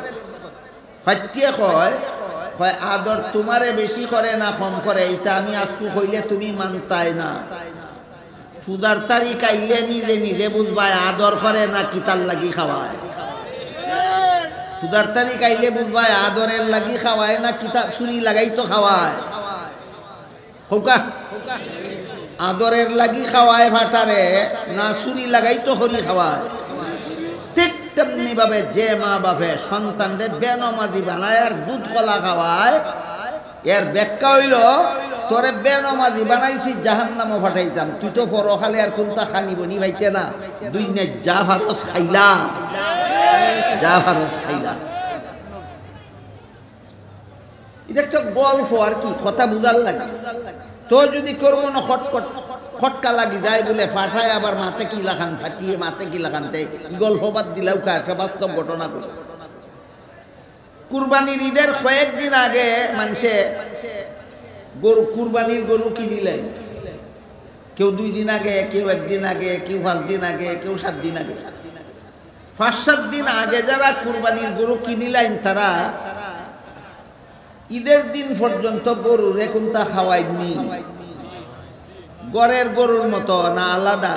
[SPEAKER 1] ফাটিয়ে কয় কয় আদর তোমারে বেশি করে না কম করে এটা আমি আজকু কইলে তুমি মানতাই না পূজার তারিখ আইলে নিজে নিজে বুঝবাই আদর করে না কিতার লাগি খাওয়ায় পূজার তারিখ আইলে বুঝবাই আদরের লাগি খাওয়ায় না কিতা ছুরি লাগাই তো খাওয়ায় হোকা আদরের লাগি খাওয়ায় ফাটারে না ছুরি লাগাই তো হরি খাওয়ায় ঠিক তেমনি ভাবে যে মা বাপে সন্তানদের বেনমাজি বানায় আর দুধ কলা খাওয়ায় এর ব্যাখ্যা হইল তোরে বেনমাজি বানাইছি জাহান্নামও ফাটাইতাম তুই তো পরখালে আর কোনটা খানিব নি ভাইতে না দুই নে যা ভারস খাইলা যা ভারস খাইলা এটা একটা গল্প আর কি কথা বুঝার লাগে তো যদি করবো না খটকা লাগি যায় বলে ফাটায় আবার মাতে কি লাগান ফাটিয়ে মাতে কি লাগানতে গল্প বাদ দিলেও একটা বাস্তব ঘটনা করে কুরবানির ঈদের কয়েকদিন আগে মানুষে গরু কুরবানির গরু কিনিলেন কেউ 2 দিন আগে কেউ 1 দিন আগে কেউ 5 দিন আগে কেউ 7 দিন আগে 5-7 দিন আগে যারা কুরবানির গরু কিনিলেন তারা ঈদের দিন পর্যন্ত গরুর কোনটা খাওয়ায়নি গরের গরুর মতো না আলাদা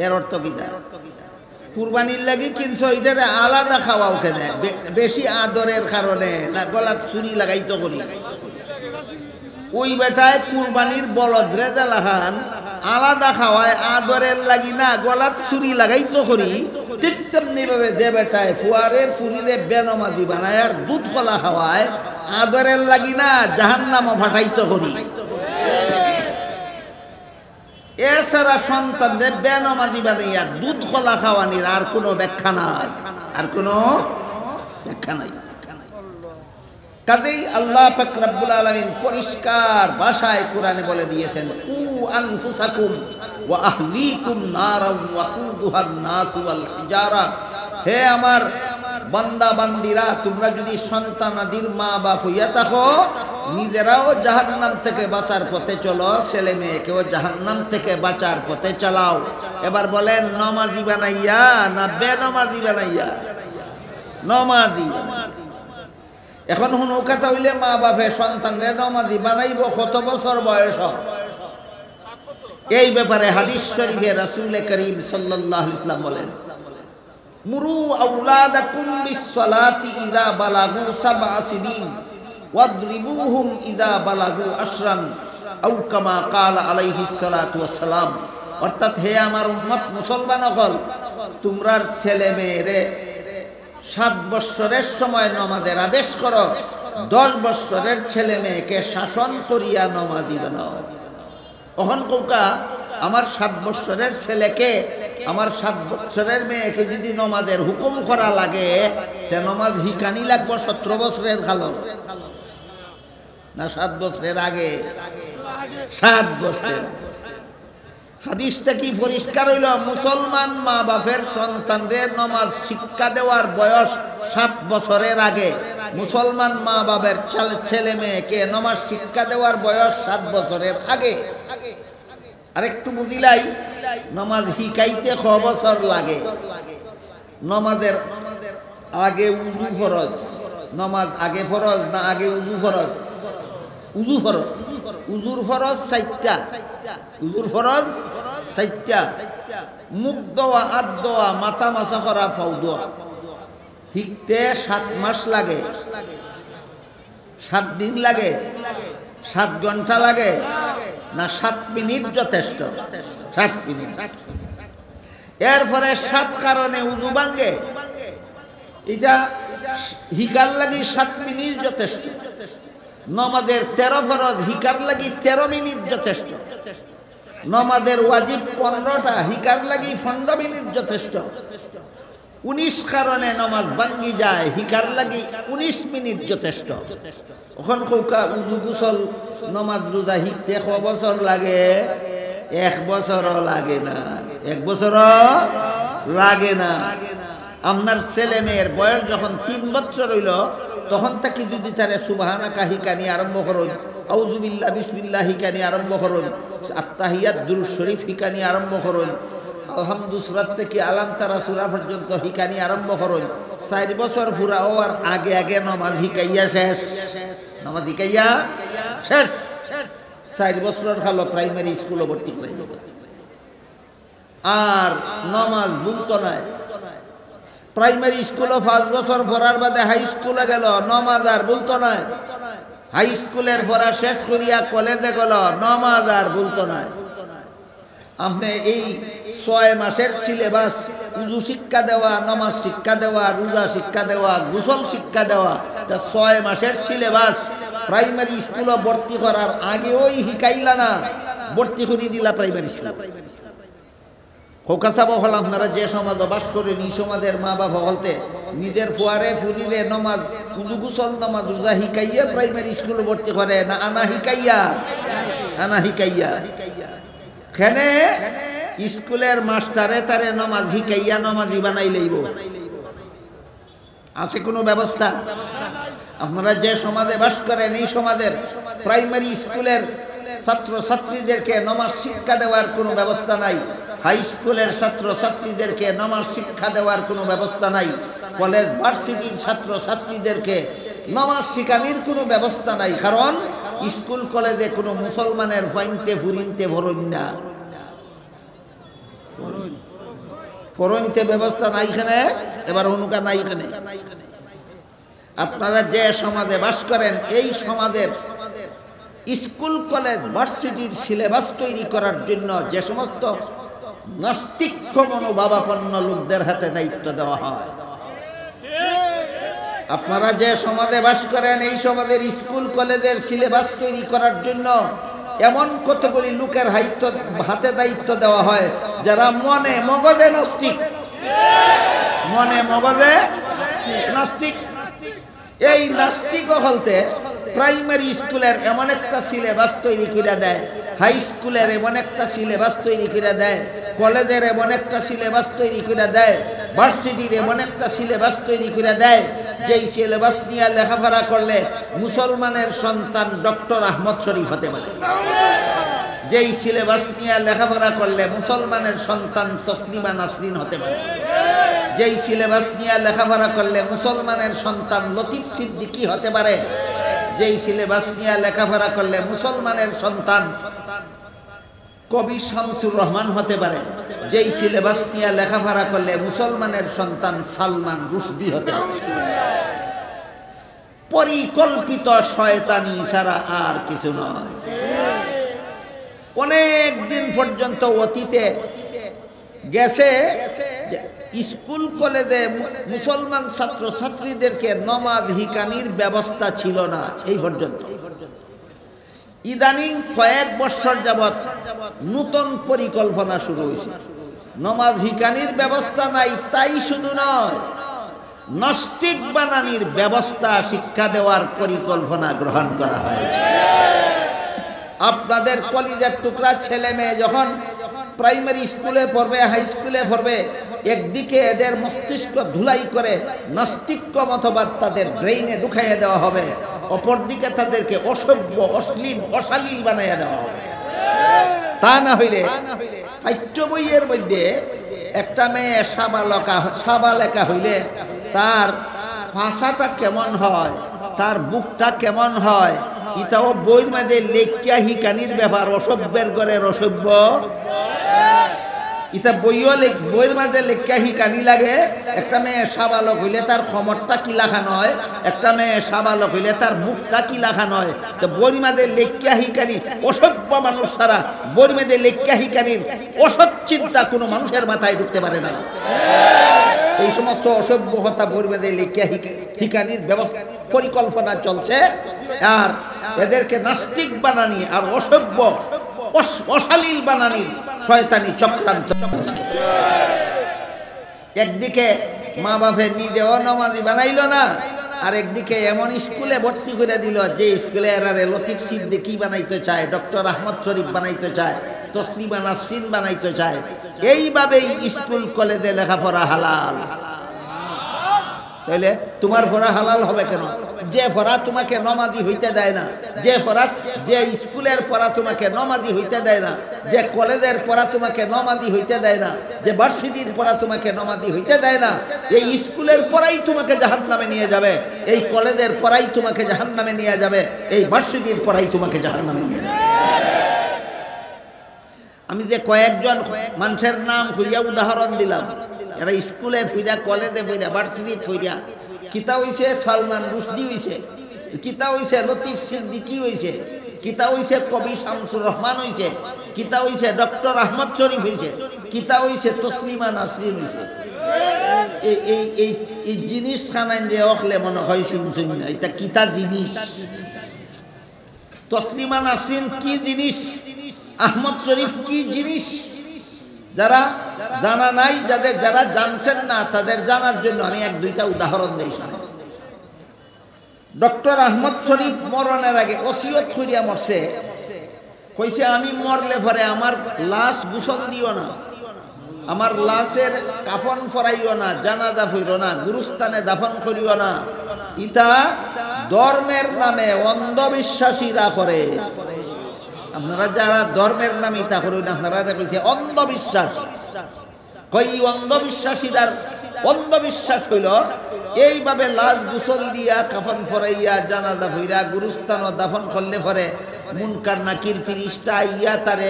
[SPEAKER 1] এর অর্থ কিটা কুরবানির লাগি কিনছো এটারে আলাদা খাওয়াও কেন বেশি আদরের কারণে না গলাত ছুরি লাগাইতো করি ওই বেটায় কুরবানির বলদ রেজালাহান আলাদা খাওয়ায় আদরের লাগি না গলাত ছুরি লাগাইতো করি ঠিক তেমনি ভাবে যে বেটায় ফুয়ারে ফুরিরে বেনমাজি বানায় আর দুধ কলা খাওয়ায় আদরের লাগি না জাহান্নামও ফাটাইতো করি এছাড়া সন্তানদের বেনমাজি বানাইয়া দুধ কলা খাওয়ানির আর কোনো ব্যাখ্যা নাই আর কোনো ব্যাখ্যা নাই কাজেই আল্লাহ পাক রব্বুল আলামিন পরিষ্কার ভাষায় কোরআনে বলে দিয়েছেন কু আনফুসাকুম ওয়া আহলিকুম নারাম ওয়াকুদুহান নাস ওয়াল হিজারা হে আমার বান্দা বান্দিরা তোমরা যদি সন্তানাদির মা বাপ হইয়া থাকো নিজেরাও জাহান্নাম থেকে বাঁচার পথে চলো ছেলে মেয়েকেও জাহান্নাম থেকে বাঁচার পথে চালাও এবার বলেন নমাজি বানাইয়া না বেনমাজি বানাইয়া নমাজি এখন হুনো কথা হইলে মা বাপে সন্তানরে নমাজি বানাইব কত বছর বয়স এই ব্যাপারে হাদিস শরীফে রাসূল করিম সাল্লাল্লাহু আলাইহি ওয়াসাল্লাম বলেন মুরু আওলাদাকুম বিসসালাতি ইযা বালাগু 7 সিনিন ওয়াদরিবুহুম ইযা বালাগু 10 আও কামা ক্বালা আলাইহিস সালাতু ওয়াসসালাম অর্থাৎ হে আমার উম্মত মুসলমান হল তোমরার ছেলে মেয়েরে 7 বছরের সময় নামাজের আদেশ করো 10 বছরের ছেলে মেয়েকে শাসন করিয়া নামাজি বানাও ওহন কৌকা আমার 7 বছরের ছেলেকে আমার 7 বছরের মেয়েকে যদি নামাজের হুকুম করা লাগে তে নামাজ হিকানি লাগবো 17 বছরের কালো না 7 বছরের আগে 7 বছর হাদিসটা কি পরিষ্কার হইল মুসলমান মা বাপের সন্তানদের নামাজ শিক্ষা দেওয়ার বয়স 7 বছরের আগে মুসলমান মা বাপের ছেলে মেয়েকে নামাজ শিক্ষা দেওয়ার বয়স 7 বছরের আগে আরেকটু বুঝিলাই নামাজ শিখাইতে 6 বছর লাগে নামাজের আগে উযু ফরজ নামাজ আগে ফরজ না আগে উযু ফরজ উযু ফরজ উযুর ফরজ 4টা উযুর ফরজ 4টা মুখ দোয়া হাত দোয়া মাথা মাসা করা ফাউ দোয়া শিখতে 7 মাস লাগে 7 দিন লাগে 7 ঘন্টা লাগে না 7 মিনিট যথেষ্ট 7 মিনিট এরপরে 7 কারণে উযু ভাঙে এটা হিকার লাগি 7 মিনিট যথেষ্ট নমাজের 13 ফরজ হিকার লাগি 13 মিনিট যথেষ্ট। নমাজের ওয়াজিব 15টা হিকার লাগি 15 মিনিট যথেষ্ট। 19 কারণে নমাজ ভাঙ্গি যায় হিকার লাগি 19 মিনিট যথেষ্ট। ওখান কৌকা উজু গোসল নমাজ রোজা হিকতে ক বছর লাগে? 1 বছরও লাগে না। 1 বছরও লাগে না। আপনার ছেলে মেয়ের বয়স যখন 3 বছর হইল তখন তাকে যদি তারে সুবহানাকা হিকানি আরম্ভ করুন, আউযুবিল্লাহ বিসমিল্লাহ হিকানি আরম্ভ করুন, আত্তাহিয়াত দুরূদ শরীফ হিকানি আরম্ভ করুন, আলহামদু সূরা থেকে আলাম তারা সূরা পর্যন্ত হিকানি আরম্ভ করুন। 4 বছর পুরা হওয়ার আগে আগে নমাজ হিকাইয়া শেষ। নমাজ হিকাইয়া শেষ। 4 বছরের খালো প্রাইমারি স্কুলে ভর্তি করে দেবে। আর নমাজ ভুলতো না। প্রাইমারি স্কুলে 5 বছর পড়ার বাদে হাই স্কুলে গেল, নমাজ আর ভুলতো না। হাই স্কুলের পড়া শেষ করিয়া কলেজে গেল, নমাজ আর ভুলতো না। আপনি এই 6 মাসের সিলেবাস, উজু শিক্ষা দেওয়া, নামাজ শিক্ষা দেওয়া, রোজা শিক্ষা দেওয়া, গোসল শিক্ষা দেওয়া, তা 6 মাসের সিলেবাস প্রাইমারি স্কুলে ভর্তি করার আগে ওই হিকাইলা না, ভর্তি করে দিলা প্রাইমারি স্কুল। খোকাসাব হল আপনারা যে সমাজ বাস করেন এই সমাজের মা বাবা হলতে নিজের ফুয়ারে ফুরিরে নমাজ উজু গোসল নামাজ রোজা হিকাইয়া প্রাইমারি স্কুলে ভর্তি করে না আনা হিকাইয়া? আনা হিকাইয়া। খেনে স্কুলের মাস্টারে তারে নমাজ হিকাইয়া নমাজি বানাই লইব? আছে কোনো ব্যবস্থা? আপনারা যে সমাজে বাস করেন এই সমাজের প্রাইমারি স্কুলের ছাত্র ছাত্রীদেরকে নামাজ শিক্ষা দেওয়ার কোনো ব্যবস্থা নাই। হাই স্কুলের ছাত্র ছাত্রীদেরকে নামাজ শিক্ষা দেওয়ার কোনো ব্যবস্থা নাই। কলেজ ভার্সিটির ছাত্র ছাত্রীদেরকে নামাজ শিখানির কোনো ব্যবস্থা নাই। কারণ স্কুল কলেজে কোনো মুসলমানের ফাইনতে ফুরিনতে ভরণ না, ফরনতে ব্যবস্থা নাই এখানে। এবার অনুকা নাই এখানে। আপনারা যে সমাজে বাস করেন এই সমাজের স্কুল কলেজ ভার্সিটির সিলেবাস তৈরি করার জন্য যে সমস্ত নাস্তিক মনোভাবাপন্ন লোকদের হাতে দায়িত্ব দেওয়া হয়। আপনারা যে সমাজে বাস করেন এই সমাজের স্কুল কলেজের সিলেবাস তৈরি করার জন্য এমন কতগুলি লোকের হাতে দায়িত্ব দেওয়া হয় যারা মনে মগজে নাস্তিক, মনে মগজে নাস্তিক। এই নাস্তিক হলতে প্রাইমারি স্কুলের এমন একটা সিলেবাস তৈরি করে দেয়, হাই স্কুলের এমন একটা সিলেবাস তৈরি করে দেয়, কলেজের এমন একটা সিলেবাস তৈরি করে দেয়, ভার্সিটির এমন একটা সিলেবাস তৈরি করে দেয় যেই সিলেবাস নিয়ে লেখাপড়া করলে মুসলমানের সন্তান ডক্টর আহমদ শরীফ হতে পারে। যেই সিলেবাস নিয়ে লেখাপড়া করলে মুসলমানের সন্তান তসলিমা নাসরিন হতে পারে। যেই সিলেবাস নিয়ে লেখাপড়া করলে মুসলমানের সন্তান লতিফ সিদ্দিকী হতে পারে। যেই সিলেবাস নিয়ে লেখাপড়া করলে মুসলমানের সন্তান কবি শামসুর রহমান হতে পারে। যেই সিলেবাস নিয়ে লেখাপড়া করলে মুসলমানের সন্তান সালমান রুশদি হতে পারে। পরিকল্পিত শয়তানি ছাড়া আর কিছু নয়। অনেক দিন পর্যন্ত অতীতে গেছে স্কুল কলেজে মুসলমান ছাত্র ছাত্রীদেরকে নমাজ হিকানির ব্যবস্থা ছিল না এই পর্যন্ত। ইদানিং কয়েক বছর যাবৎ নতুন পরিকল্পনা শুরু হয়েছে। নমাজ হিকানির ব্যবস্থা নাই তাই শুধু নয়, নাস্তিক বানানির ব্যবস্থা শিক্ষা দেওয়ার পরিকল্পনা গ্রহণ করা হয়েছে। আপনাদের কলিজার টুকরা ছেলে মেয়ে যখন প্রাইমারি স্কুলে পড়বে, হাই স্কুলে পড়বে, একদিকে এদের মস্তিষ্ক ধুলাই করে নাস্তিক্য মতবাদ তাদের ব্রেইনে ঢুকাইয়া দেওয়া হবে, অপরদিকে তাদেরকে অসভ্য অশ্লীল অশালীল বানাইয়া দেওয়া হবে। তা না হইলে পাঠ্য বইয়ের মধ্যে একটা মেয়ে সাবালেকা হইলে তার ভাষাটা কেমন হয়, তার বুকটা কেমন হয়, ইতাও বইয়ের মাঝে লেখিয়া হিকানির ব্যাপার। অসভ্যের ঘরের অসভ্য, ইতা বইয়ের মাঝে লেখিয়া হিকানি লাগে। একটা মেয়ে সাবালক হইলে তার খমরটা কি লাখানো হয়, একটা মেয়ে সাবালক হইলে তার মুখটা কি লাখানো হয়। তো বইয়ের মাঝে লেখিয়া হিকানি অসভ্য মানুষ ছাড়া বইয়ের মাঝে লেখিয়া হিকানির অসৎ চিন্তা কোনো মানুষের মাথায় ঢুকতে পারে না। এই সমস্ত অসভ্য কথা বলবে লিখিয়া হিকানির ব্যবস্থা পরিকল্পনা চলছে। আর এদেরকে নাস্তিক বানানি আর অসভ্য অশালীল বানানির শয়তানি চক্রান্ত চলছে। একদিকে মা বাপে নিজেও নামাজি বানাইল না, আর একদিকে এমন স্কুলে ভর্তি করে দিল যে স্কুলে এরারে লতিফ সিদ্দিকী বানাইতে চায়, ডক্টর আহমদ শরীফ বানাইতে চায়, তসলিমা নাসরিন বানাইতে চায়। এইভাবেই স্কুল কলেজে লেখাপড়া হালাল। তাইলে তোমার পড়া হালাল হবে কেন? যে পড়া তোমাকে নমাজি হইতে দেয় না, যে স্কুলের পড়া তোমাকে নমাজি হইতে দেয় না, যে কলেজের পড়া তোমাকে নমাজি হইতে দেয় না, যে ভার্সিটির পড়া তোমাকে নমাজি হইতে দেয় না, এই স্কুলের পড়াই তোমাকে জাহান্নামে নিয়ে যাবে, এই কলেজের পড়াই তোমাকে জাহান্নামে নিয়ে যাবে, এই ভার্সিটির পড়াই তোমাকে জাহান্নামে নিয়ে যাবে। আমি যে কয়েকজন মানুষের নাম খুঁজিয়া উদাহরণ দিলাম, এরা স্কুলে ফিরা, কলেজে ফিরা, ভার্সিটিতে ফিরা, কিতা হইছে সালমান রুশদি হইছে, কিতা হইছে লতিফ সিদ্দিকী হইছে, কিতা হইছে কবি শামসুর রহমান হইছে, কিতা হইছে ডক্টর আহমদ শরীফ হইছে, কিতা হইছে তসলিমা নাসরিন হইছে। এই জিনিস খানান যে অখলে মনে হয় শুনছুন না, এটা কিতা জিনিস? তসলিমা নাসরিন কি জিনিস? আহমদ শরীফ কি জিনিস? যারা জানা নাই, যারা জানছেন না তাদের জানার জন্য আমি এক দুইটা উদাহরণ দিই। ডক্টর আহমদ শরীফ মরণের আগে ওসিয়ত করিয়া মরছে, কইছে আমি মরলে পরে আমার লাশ গোসল দিও না, আমার লাশের কাফন পরাইও না, জানাজা হইও না, গুরুস্থানে দাফন করিও না। ইটা ধর্মের নামে অন্ধবিশ্বাসীরা করে। আপনারা যারা ধর্মের নামে ইতা করুন, আপনারা কইছে অন্ধবিশ্বাস। কই অন্ধবিশ্বাসীরা অন্ধবিশ্বাস হইল এইভাবে লাশ গোসল দিয়া, কাফন পরাইয়া, জানাজা হইরা, গুরুস্থান দাফন করলে পরে মুনকার নাকির ফিরিস্তা আইয়া তারে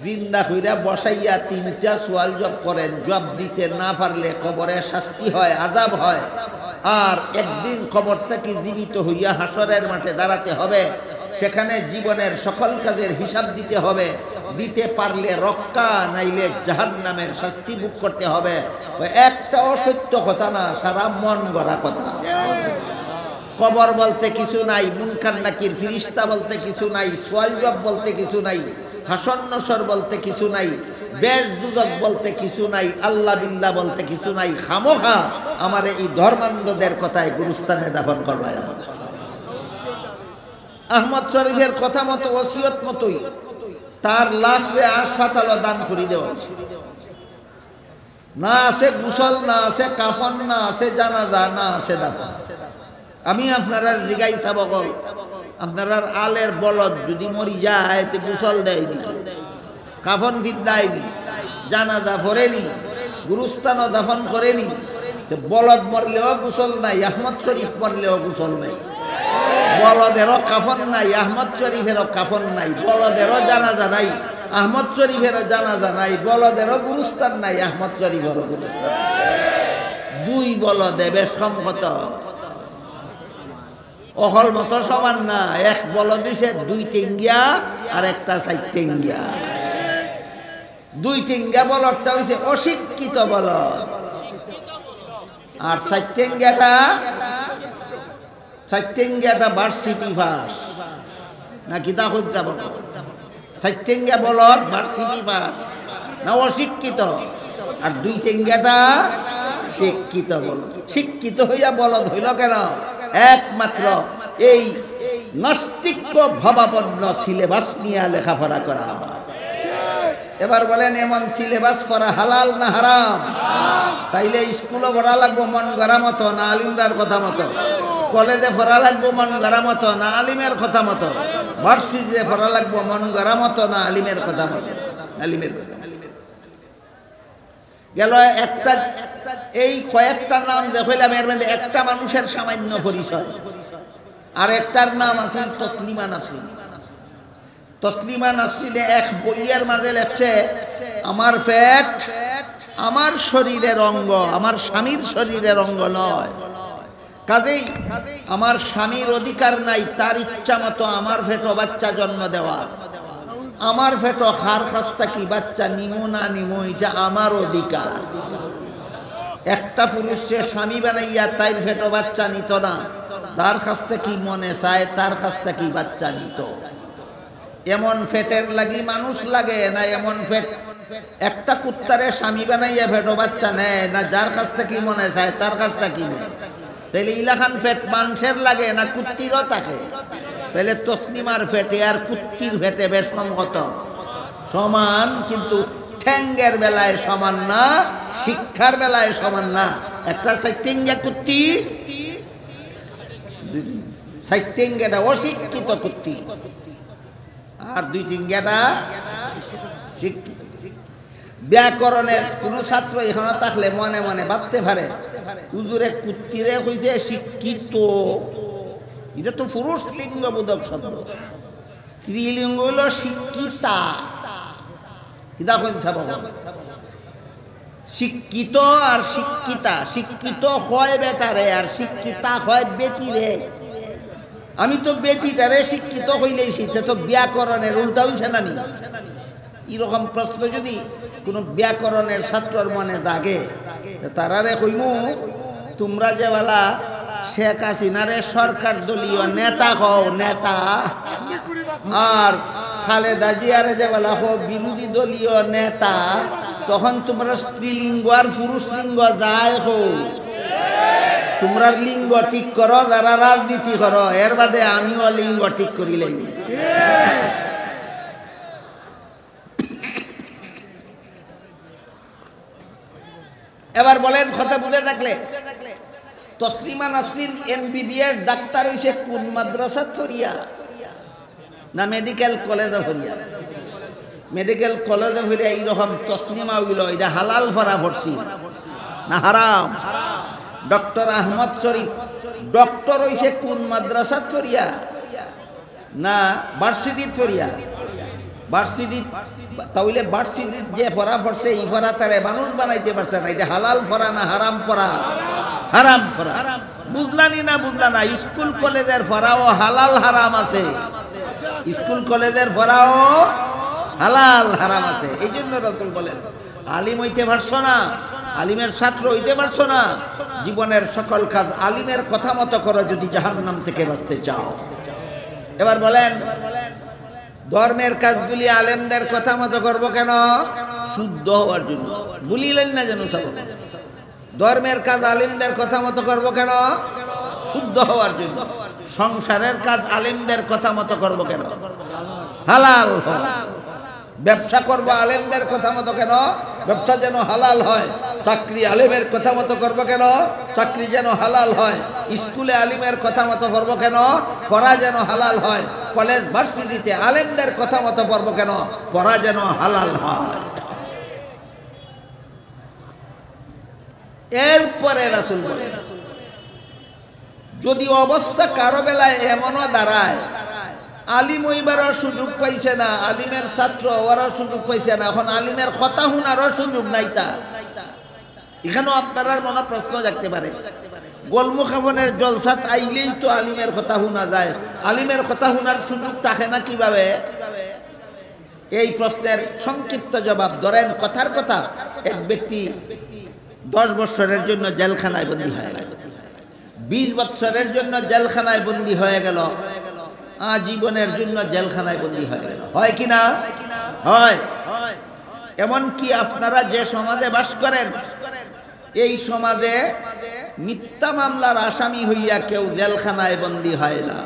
[SPEAKER 1] জিন্দা হইরা বসাইয়া তিনটা সোয়াল জব করেন। জব দিতে না পারলে কবরে শাস্তি হয়, আযাব হয়। আর একদিন কবর থেকে জীবিত হইয়া হাসরের মাঠে দাঁড়াতে হবে, সেখানে জীবনের সকল কাজের হিসাব দিতে হবে। দিতে পারলে রক্ষা, নাইলে জাহান্নামের শাস্তি ভোগ করতে হবে। একটা অসত্য কথা না, সারা মন গড়া কথা। কবর বলতে কিছু নাই, মুনকার নাকির ফিরিস্তা বলতে কিছু নাই, সোয়াল জব বলতে কিছু নাই, হাসর নসর বলতে কিছু নাই, বেশ দুদক বলতে কিছু নাই, আল্লাহ বিল্লাহ বলতে কিছু নাই। খামোখা আমার এই ধর্মান্ধদের কথায় গুরুস্থানে দাফন করবায়। আহমদ শরীফের কথা মতো, ওসিয়ত মতোই তার লাশে হাসপাতাল দান করে দেওয়া। না আছে গোসল, না আছে কাফন, না আছে জানাজা, না আছে দাফন। আমি আপনারা জিগাই সাবকল, আপনারা আলের বলদ যদি মরি যায় তো গোসল দেয়নি, কাফন ফিট দেয়নি, জানাজা পড়েনি, গুরুস্থানও দাফন করেনি, বলদ মরলেও গোসল নাই, আহমদ শরীফ মরলেও গোসল নাই। বলদেরও কাফন নাই, আহমদ শরীফেরও কাফন নাই। বলদেরও জানাজা নাই, আহমদ শরীফেরও জানাজা নাই। বলদেরও গুরুস্থান নাই, আহমদ শরীফেরও গুরুস্থান। দুই বলদে বেশ কম কত অহল মতো সমান না। এক বলদ দিছে দুই টেঙ্গিয়া আর একটা চার টেঙ্গিয়া। দুই টেঙ্গা বলদটা হইছে অশিক্ষিত বলদ, আর চার টেঙ্গিয়াটা ভার্সিটি পাস না কিতা হচ্ছে বল। চার টেঙ্গা বলদ ভার্সিটি পাস না অশিক্ষিত, আর দুই টেঙ্গাটা শিক্ষিত বলদ। শিক্ষিত হইয়া বলদ হইল কেন? একমাত্র এই নাস্তিক্য ভাবাপন্ন সিলেবাস নিয়ে লেখাপড়া করা। এবার বলেন, এমন সিলেবাস পড়া হালাল না হারাম? তাইলে স্কুলে পড়া লাগবো মন গড়া মতো না আলিমরার কথা মতো? কলেজে পড়া লাগবো মন গড়া মতো না আলিমের কথা মতো? ভার্সিটিতে পড়া লাগবো মন গড়া মতো না আলিমের কথা মতো? আলিমের কথা গেল। একটা এই কয়েকটা নাম দেখলাম, এর মধ্যে একটা মানুষের সামান্য পরিচয়, আর একটার নাম আছে তসলিমা নাসরিন। তসলিমা নাসরিনে এক বইয়ের মাঝে লেখছে, আমার পেট আমার শরীরের অঙ্গ, আমার স্বামীর শরীরের অঙ্গ নয়। কাজেই আমার স্বামীর অধিকার নাই তার ইচ্ছা মতো আমার পেটে বাচ্চা জন্ম দেওয়ার। আমার পেটে খার খাস্তা কি বাচ্চা নিমু না নিমু, এটা আমার অধিকার। একটা পুরুষে স্বামী বানাইয়া তাই ফেটো বাচ্চা নিত না, যার কাছ থেকে মনে চায় তার কাছ থেকে বাচ্চা নিত। এমন ফেটের লাগি মানুষ লাগে না, এমন ফেট একটা কুত্তারে স্বামী বানাইয়া ফেটো বাচ্চা নেয় না, যার কাছ থেকে মনে চায় তার কাছ থেকে নেয়। তাহলে ইলাখান ফেট মানুষের লাগে না কুত্তিরও থাকে? তাহলে তসলিমার ফেটে আর কুত্তির ফেটে বেশ সঙ্গত সমান, কিন্তু ঠ্যাঙ্গের বেলায় সমান না, শিক্ষার বেলায় সমান না। একটা সাইটেঙ্গা কুত্তি, সাইটেঙ্গাটা অশিক্ষিত কুত্তি, আর দুই টিঙ্গাটা শিক্ষিত। ব্যাকরণের কোন ছাত্র এখনো থাকলে মনে মনে ভাবতে পারে হুজুরে কুত্তিরে কইছে শিক্ষিত, এটা তো পুরুষ লিঙ্গ বোধক শব্দ, স্ত্রীলিঙ্গ হলো শিক্ষিতা। শিক্ষিত আর শিক্ষিতা, শিক্ষিত হয় বেটারে আর শিক্ষিতা হয় বেটিরে। আমি তো বেটিটারে শিক্ষিত হইলেছি, তো ব্যাকরণের উল্টা হইছে না নি? এরকম প্রশ্ন যদি কোন ব্যাকরণের ছাত্রর মনে জাগে, তারারে কইমু তোমরা যে বেলা শেখ হাসিনারে সরকার দলীয় নেতা হও নেতা, আর খালেদা জিয়ারে যে বেলা হো বিরোধী দলীয় নেতা, তখন তোমরা স্ত্রীলিঙ্গ আর পুরুষ লিঙ্গ যায় হো, তোমরা লিঙ্গ ঠিক করো যারা রাজনীতি করো, এর বাদে আমিও লিঙ্গ ঠিক করিলেন। এবার বলেন কথা বুঝে থাকলে, তসলিমা নাসরিন MBBS ডাক্তার হইছে কোন মাদ্রাসা থরিয়া না মেডিকেল কলেজে ভরিয়া? মেডিকেল কলেজে ভরিয়া এইরকম তসলিমা হইল, এটা হালাল ভরা ভরছি না হারাম? ডক্টর আহমদ শরীফ ডক্টর হইছে কোন মাদ্রাসা থরিয়া না ভার্সিটি থরিয়া? ভার্সিটি, তাহলে ভার্সিটির যে ফরা ফরছে এই ফরা তারে মানুষ বানাইতে পারছে না, এটা হালাল ফরা না হারাম ফরা? হারাম ফরা। বুঝলানি না বুঝলা না? স্কুল কলেজের ফরাও হালাল হারাম আছে, স্কুল কলেজের ফরাও হালাল হারাম আছে। এই জন্য রাসূল বলেন আলিম হইতে পারছো না, আলিমের ছাত্র হইতে পারছো না, জীবনের সকল কাজ আলিমের কথা মতো করো যদি জাহান্নাম থেকে বাঁচতে চাও। এবার বলেন ধর্মের কাজগুলি আলেমদের কথা মতো করবো কেন? শুদ্ধ হওয়ার জন্য। ভুলিলেন না যেন সব, ধর্মের কাজ আলেমদের কথা মতো করবো কেন? শুদ্ধ হওয়ার জন্য। সংসারের কাজ আলেমদের কথা মতো করবো কেন? হালাল। ব্যবসা করবো আলেমদের কথা মতো কেন? ব্যবসা যেন হালাল হয়। চাকরি আলেমের কথা মতো করবো কেন? চাকরি যেন হালাল হয়। স্কুলে আলিমের কথা মতো পড়বো কেন? পড়া যেন হালাল হয়। কলেজ ভার্সিটিতে আলেমদের কথা মতো পড়বো কেন? পড়া যেন হালাল হয়। এরপরে রাসূল বলেন যদি অবস্থা কারো বেলায় এমনও দাঁড়ায় আলিম হইবারও সুযোগ পাইছে না, আলিমের ছাত্র ওরাও সুযোগ পাইছে না, এখন আলিমের কথা শোনারও সুযোগ নাই তার, এখানেও আপনার মনে প্রশ্ন জাগতে পারে গোলমুখাবনের জলসাত আইলেই তো আলিমের কথা শোনা যায়, আলিমের কথা শোনার সুযোগ থাকে না কিভাবে? এই প্রশ্নের সংক্ষিপ্ত জবাব ধরেন কথার কথা এক ব্যক্তি 10 বছরের জন্য জেলখানায় বন্দী হয়ে গেল, 20 বছরের জন্য জেলখানায় বন্দী হয়ে গেল, আজীবনের জন্য জেলখানায় বন্দী হয়ে গেল, হয় কি না? হয়। এমনকি আপনারা যে সমাজে বাস করেন এই সমাজে মিথ্যা মামলার আসামি হইয়া কেউ জেলখানায় বন্দী হয় না,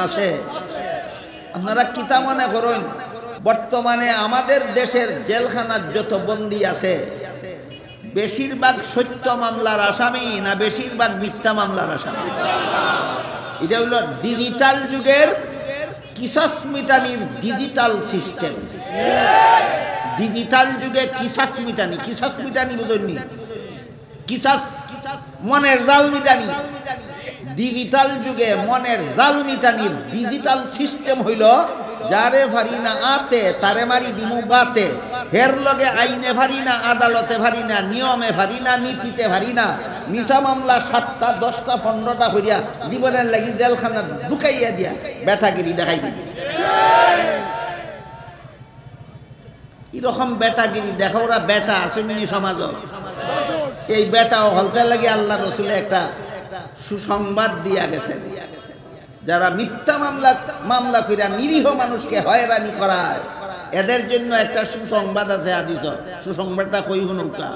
[SPEAKER 1] আছে? আপনারা কিতা মনে করেন বর্তমানে আমাদের দেশের জেলখানার যত বন্দী আছে বেশিরভাগ সত্য মামলার আসামি না বেশিরভাগ মিথ্যা মামলার আসামি? এটা হলো ডিজিটাল যুগের কিসাস মিটানির ডিজিটাল সিস্টেম। ডিজিটাল যুগে কিসাস মিটানি, কিসাস মিটানি বুঝুননি? কিসাস মনের জাল মিটানি। ডিজিটাল যুগে মনের জাল মিটানির ডিজিটাল সিস্টেম হইল যারে ভারি না আতে তারে মারি দিমু বাতে, হের লগে আইনে ভারি না, আদালতে ভারি না, নিয়মে ভারি না, নীতিতে ভারি না, মিছা মামলা 7টা 10টা 15টা হইয়া জীবনের লাগি জেলখানা ঢুকাইয়া দিয়া বেটাগিরি দেখাই দিবি। এরকম বেটাগিরি দেখো, ওরা বেটা আসেনি সমাজ, এই বেটাও হলতে লাগে আল্লাহ রসুলে একটা সুসংবাদ দিয়া গেছে, যারা মিথ্যা মামলা কইরা নিরীহ মানুষকে হয়রানি করায় এদের জন্য একটা সুসংবাদ আছে হাদিস। সুসংবাদটা কই নৌকা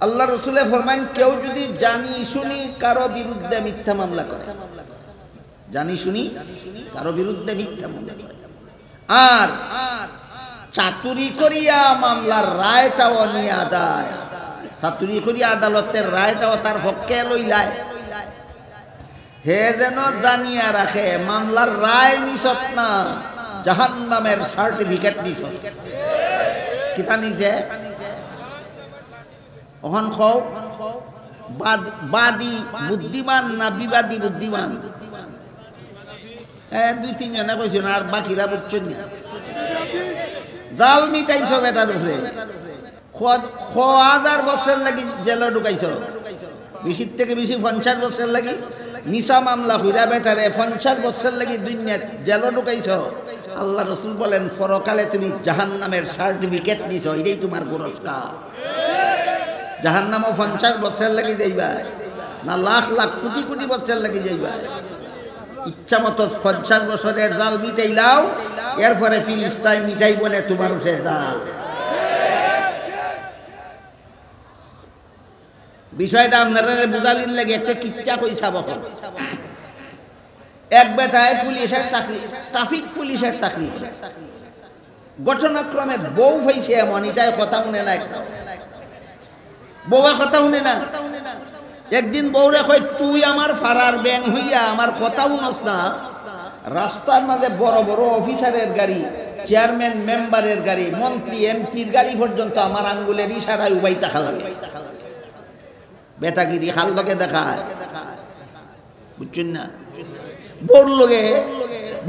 [SPEAKER 1] আল্লাহ রসুলে ফরমান, কেউ যদি জানি শুনি কারো বিরুদ্ধে মিথ্যা মামলা করে, জানি শুনি কারো বিরুদ্ধে মিথ্যা মামলা করে, আর চাতুরি করিয়া মামলার রায়টাও নিয়ে আদায়, চাতুরি করিয়া আদালতের রায়টাও তার পক্ষে লইলায়, হে যেন জানিয়া রাখে মামলার রায় নিছত না, জাহান্নামের সার্টিফিকেট নিছত। কিতা নিছে? ওহন কও বাদী বুদ্ধিমান না বিবাদী বুদ্ধিমান? দুই তিনজনে কইছেন, আর বাকিরা বুঝছেন না। জাল মিটাইছ বেটার উপরে, 1000 বছর লাগি জেলে ঢুকাইছ, বেশির থেকে বেশি 50 বছর লাগি মিছা মামলা হইরা বেটারে 50 বছর লাগি দুনিয়াত জেলে ঢুকাইছ। আল্লাহ রসুল বলেন, পরকালে তুমি জাহান্নামের সার্টিফিকেট নিছ, এটাই তোমার পুরস্কার। জাহান্নামও 50 বছর লাগি যাইবা না লাখ লাখ কোটি কোটি বছর লাগি যাইবা? ইচ্ছা মতো 50 বছরের জাল মিটাইলাও, এরপরে ফিলিস্তায় মিটাই বলে তোমার উঠে জাল। বিষয়টা আপনারা বুঝালির লাগে একটা কিচ্ছা কইসা বকল। এক বেটায় পুলিশের চাকরি, ট্রাফিক পুলিশের চাকরি, ঘটনাক্রমে বউ হয়েছে এমন, এটাই কথা শুনে না, একটা বউয়া কথা শুনে না। একদিন বউরে কয়, তুই আমার ফারার ব্যাং হইয়া আমার কথা শুনস না? রাস্তার মাঝে বড় বড় অফিসারের গাড়ি, চেয়ারম্যান মেম্বারের গাড়ি, মন্ত্রী এমপির গাড়ি পর্যন্ত আমার আঙ্গুলের ইশারায় উবাই থাকা লাগে। বেটাগিরি খাল লগে দেখায়, বুঝছেন না? বউর লগে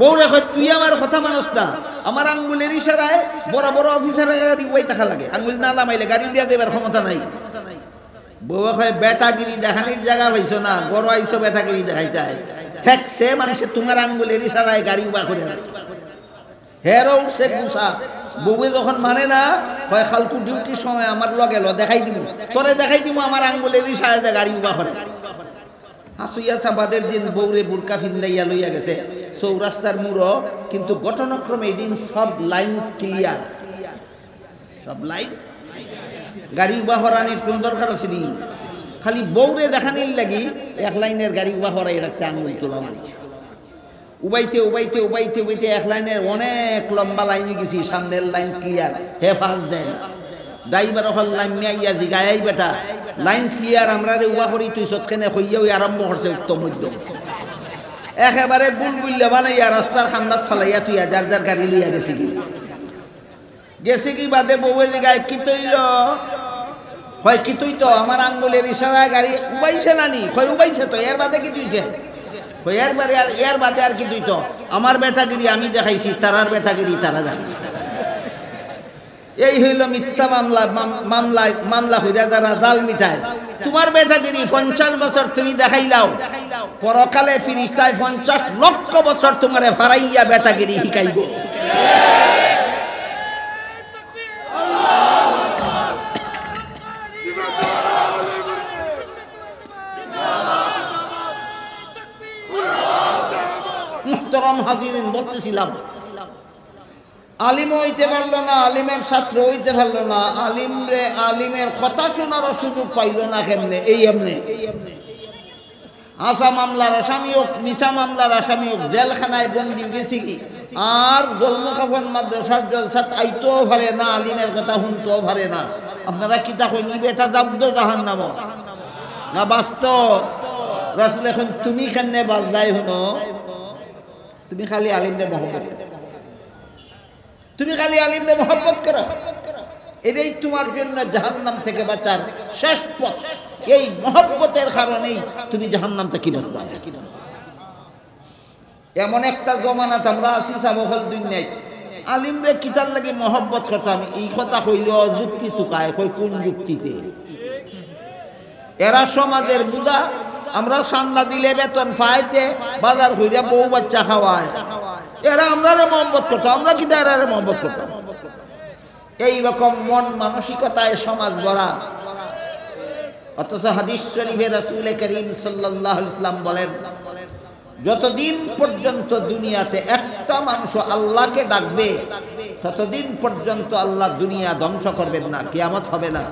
[SPEAKER 1] বউরে কয়, তুই আমার কথা মানস না? আমার আঙ্গুলের ইশারায় বড় বড় অফিসারের গাড়ি উবাই থাকা লাগে, আঙ্গুল না নামাইলে গাড়ি উড়িয়া দেবার ক্ষমতা নাই। বউয়া কয়, বেটাগিরি দেখানির জায়গা পাইছো না, বড় আইছো বেটাগিরি দেখাইতে ঠেকছে মানুষে তোমার আঙ্গুলের ইশারায় গাড়ি উবা করে না। হেরও উঠছে গুছা। বউয়ে যখন মানে না, হয় খালকু ডিউটির সময় আমার লগে দেখাই দিব, তোরে দেখাই দিব আমার আঙ্গুলের ইশারায় গাড়ি উবা করে। হাসুইয়া সাবাদের দিন বউরে বুরকা ফিন্দাইয়া লইয়া গেছে চৌরাস্তার মুড়ো, কিন্তু ঘটনাক্রমে এই দিন সব লাইন ক্লিয়ার, সব লাইন, গাড়ি উবা হরানির কোন দরকার আছে নি? খালি বউরে দেখানির লাগি এক লাইনের গাড়ি উবা হরাই রাখছে আঙুল তোলা মারি। উবাইতে উবাইতে উবাইতে উবাইতে এক লাইনের অনেক লম্বা লাইনে গেছি, সামনের লাইন ক্লিয়ার, হে ফাঁস দেন। ড্রাইভার হল লাইন নিয়ে জিগাই, বেটা লাইন ক্লিয়ার, আমরা রে উবা করি, তুই সৎখানে হইয়া ওই আরম্ভ করছে উত্তম মধ্যম, একেবারে বুলবুল্লা বানাইয়া রাস্তার খান্দাত ফালাইয়া তুই যার যার গাড়ি লইয়া গেছি কি গেছে কি বাদে বউয়ে জিগায়, কি তৈল? হয় কি তুই তো আমার আঙ্গুলের ইশারায় গাড়ি উবাইছে নানি? হয় উবাইছে তো, এর বাদে কি তুইছে? এর বাদে আর কি তুই তো? আমার বেটাগিরি আমি দেখাইছি, তারার বেটাগিরি তারা দেখাইছে। এই হইল মিথ্যা মামলা হইরা যারা জাল মিটায়। তোমার বেটাগিরি 50 বছর তুমি দেখাইলাও, পরকালে ফিরিস্তায় 50 লক্ষ বছর তোমারে ফারাইয়া বেটাগিরি শিখাইব। মুহতারাম হাজিরিন, বলতেছিলাম আলিম হইতে পারলো না, আলিমের ছাত্র হইতে পারলো না, আলিমের কথা শোনারও সুযোগ পাইল না। কেমনে? এই এমনি আসা মামলার আসামি হোক, মিছা মামলার আসামি হোক, জেলখানায় বন্দি গেছি কি, আর গোলমুখাফন মাদ্রাসার জলসাত আইতেও পারে না, আলিমের কথা শুনতেও পারে না। আপনারা কিতা কইনি, বেটা যাবদ জাহান্নাম না বাস্তব? রাসূল এখন তুমি কেমনে বাজলাই হনো? তুমি খালি আলিমদের মহব্বত করো, তুমি খালি আলিমদের মহব্বত করো, এটাই তোমার জন্য জাহান্নাম থেকে বাঁচার শেষ পথ। এই মহব্বতের কারণেই তুমি জাহান্নাম থেকে বাঁচবা। এমন একটা জমানাত আমরা আছি সাবহল দুনিয়ায়, আলিমরে কিতার লাগে মহব্বত করতাম, এই কথা কইলে যুক্তি তুকায়, কই কোন যুক্তিতে? এরা সমাজের বুদা, আমরা সান্না দিলে বেতন পাইতে, বাজার কইরা বউ বাচ্চা খাওয়ায়, এরা আমরা মহব্বত করতাম। আমরা কিতা এরা মহব্বত করতাম? এই রকম মন মানসিকতায় সমাজ গড়া। অথচ হাদিস শরীফে রাসূল করিম সাল্লাল্লাহু আলাইহি ওয়াসাল্লাম বলেন, যতদিন পর্যন্ত দুনিয়াতে একটা মানুষ আল্লাহকে ডাকবে ততদিন পর্যন্ত আল্লাহ দুনিয়া ধ্বংস করবেন না, কিয়ামত হবে না।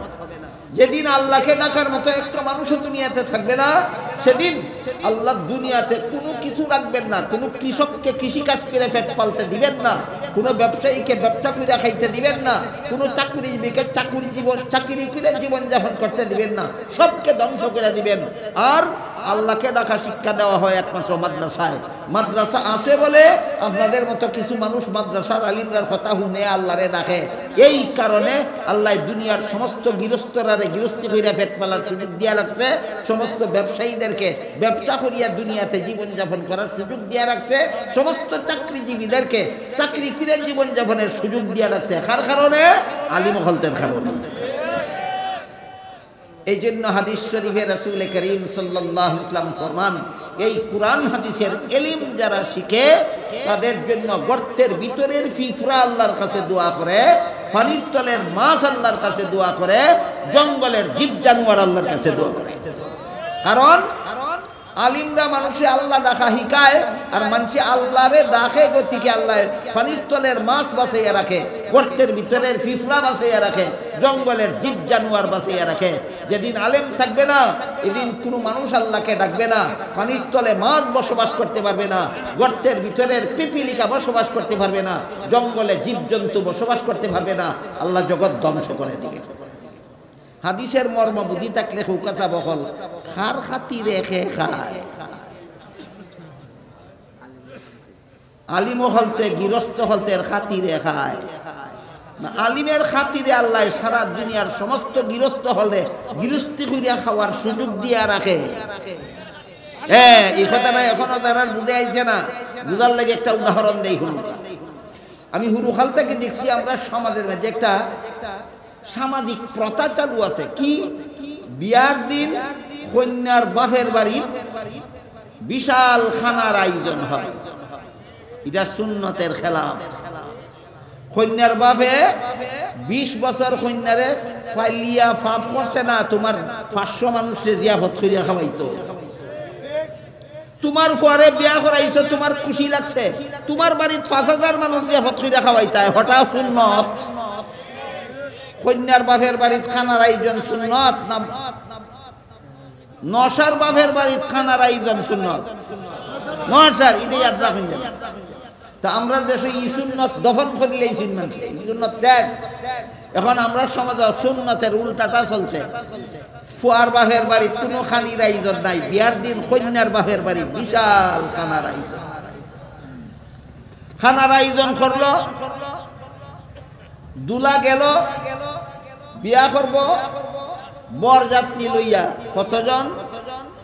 [SPEAKER 1] যেদিন আল্লাহকে ডাকার মতো একটা মানুষও দুনিয়াতে থাকবে না, সেদিন আল্লাহ দুনিয়াতে কোনো কিছু রাখবেন না। কোনো কৃষককে কৃষিকাজ করে পেট পালতে দিবেন না, কোনো ব্যবসায়ীকে ব্যবসা করে খাইতে দিবেন না, কোনো চাকরিজীবীকে চাকরি করে জীবনযাপন করতে দিবেন না, সবকে ধ্বংস করে দিবেন। আর আল্লাহকে ডাকা শিক্ষা দেওয়া হয় একমাত্র মাদ্রাসায়। মাদ্রাসা আছে বলে আপনাদের মতো কিছু মানুষ মাদ্রাসার আলিমরার কথা শুনে আল্লাহরে ডাকে। এই কারণে আল্লাহ দুনিয়ার সমস্ত গৃহস্থরারে গৃহস্থী কইরা পেট পালার সুযোগ দিয়া রাখছে, সমস্ত ব্যবসায়ীদেরকে ব্যবসা করিয়া দুনিয়াতে জীবনযাপন করার সুযোগ দিয়া রাখছে, সমস্ত চাকরিজীবীদেরকে চাকরি করে জীবনযাপনের সুযোগ দিয়া রাখছে। কার কারণে? আলিম হলতের কারণে। এই জন্য হাদিস শরীফে রাসূল করিম সাল্লাল্লাহু আলাইহি ওয়াসাল্লাম ফরমান, এই কুরআন হাদিসের ইলম যারা শিখে তাদের জন্য গর্তের ভিতরের ফিফরা আল্লাহর কাছে দোয়া করে, পানির তলের মাছ আল্লাহর কাছে দোয়া করে, জঙ্গলের জীব জানোয়ার আল্লাহর কাছে দোয়া করে। কারণ আলিমরা মানুষে আল্লাহ ডাকা শিখায়, আর মানুষে আল্লাহরে ডাকে গতিকে আল্লাহ পানির তলের মাছ বাঁচাইয়া রাখে, গর্তের ভিতরের ফিফরা বাঁচাইয়া রাখে, জঙ্গলের জীব জানোয়ার বাঁচাইয়া রাখে। যেদিন আলেম থাকবে না, এদিন কোনো মানুষ আল্লাহকে ডাকবে না, পানির তলে মাছ বসবাস করতে পারবে না, গর্তের ভিতরের পিপিলিকা বসবাস করতে পারবে না, জঙ্গলে জীবজন্তু বসবাস করতে পারবে না, আল্লাহ জগৎ ধ্বংস করে দিবে। হাদিসের মর্ম বুঝি থাকলে হুকাচা বকল খার খাতি রেখে খায়। আলিম হলতে গৃহস্থ হলতের খাতিরে খায় না, আলিমের খাতিরে আল্লাহ সারা দুনিয়ার সমস্ত গৃহস্থ হলে গৃহস্থী করিয়া খাওয়ার সুযোগ দিয়া রাখে। হ্যাঁ, এই কথাটা এখনো তারা বুঝে আইছে না। বুঝার লাগে একটা উদাহরণ দেই। আমি হুরুখাল থেকে দেখছি আমরা সমাজের মধ্যে একটা সামাজিক প্রথা চালু আছে। কি? বিয়ার দিন কন্যার বাপের বাড়ির বিশাল খানার আয়োজন হয়। এটা সুন্নতের খেলাফ। কন্যার বাপে 20 বছর কন্যারে ফাইলিয়া ফাফ করছে না, তোমার 500 মানুষে জিয়াফত করিয়া খাওয়াইতো। তোমার পরে বিয়া করাইছো, তোমার খুশি লাগছে, তোমার বাড়ির 5000 মানুষ জিয়াফত করিয়া খাওয়াইতায়, হঠাৎ সুন্নত। কন্যার বাপের বাড়ির খানার আয়োজন সুন্নত না নশার বাপের বাড়ির খানার আয়োজন সুন্নত? নশার, এটা ইয়াদ রাখুন। তা আমরা দেশে ই সুন্নত দফন করিলেই সুন্নত শেষ। এখন আমরা সমাজে সুন্নতের উল্টাটা চলছে। ফুয়ার বাপের বাড়ির কোনো খানির আয়োজন নাই, বিয়ার দিন কন্যার বাপের বাড়ির বিশাল খানার আয়োজন। খানার আয়োজন করলো, দুলা গেল বিয়া করব, বরযাত্রী লইয়া কতজন?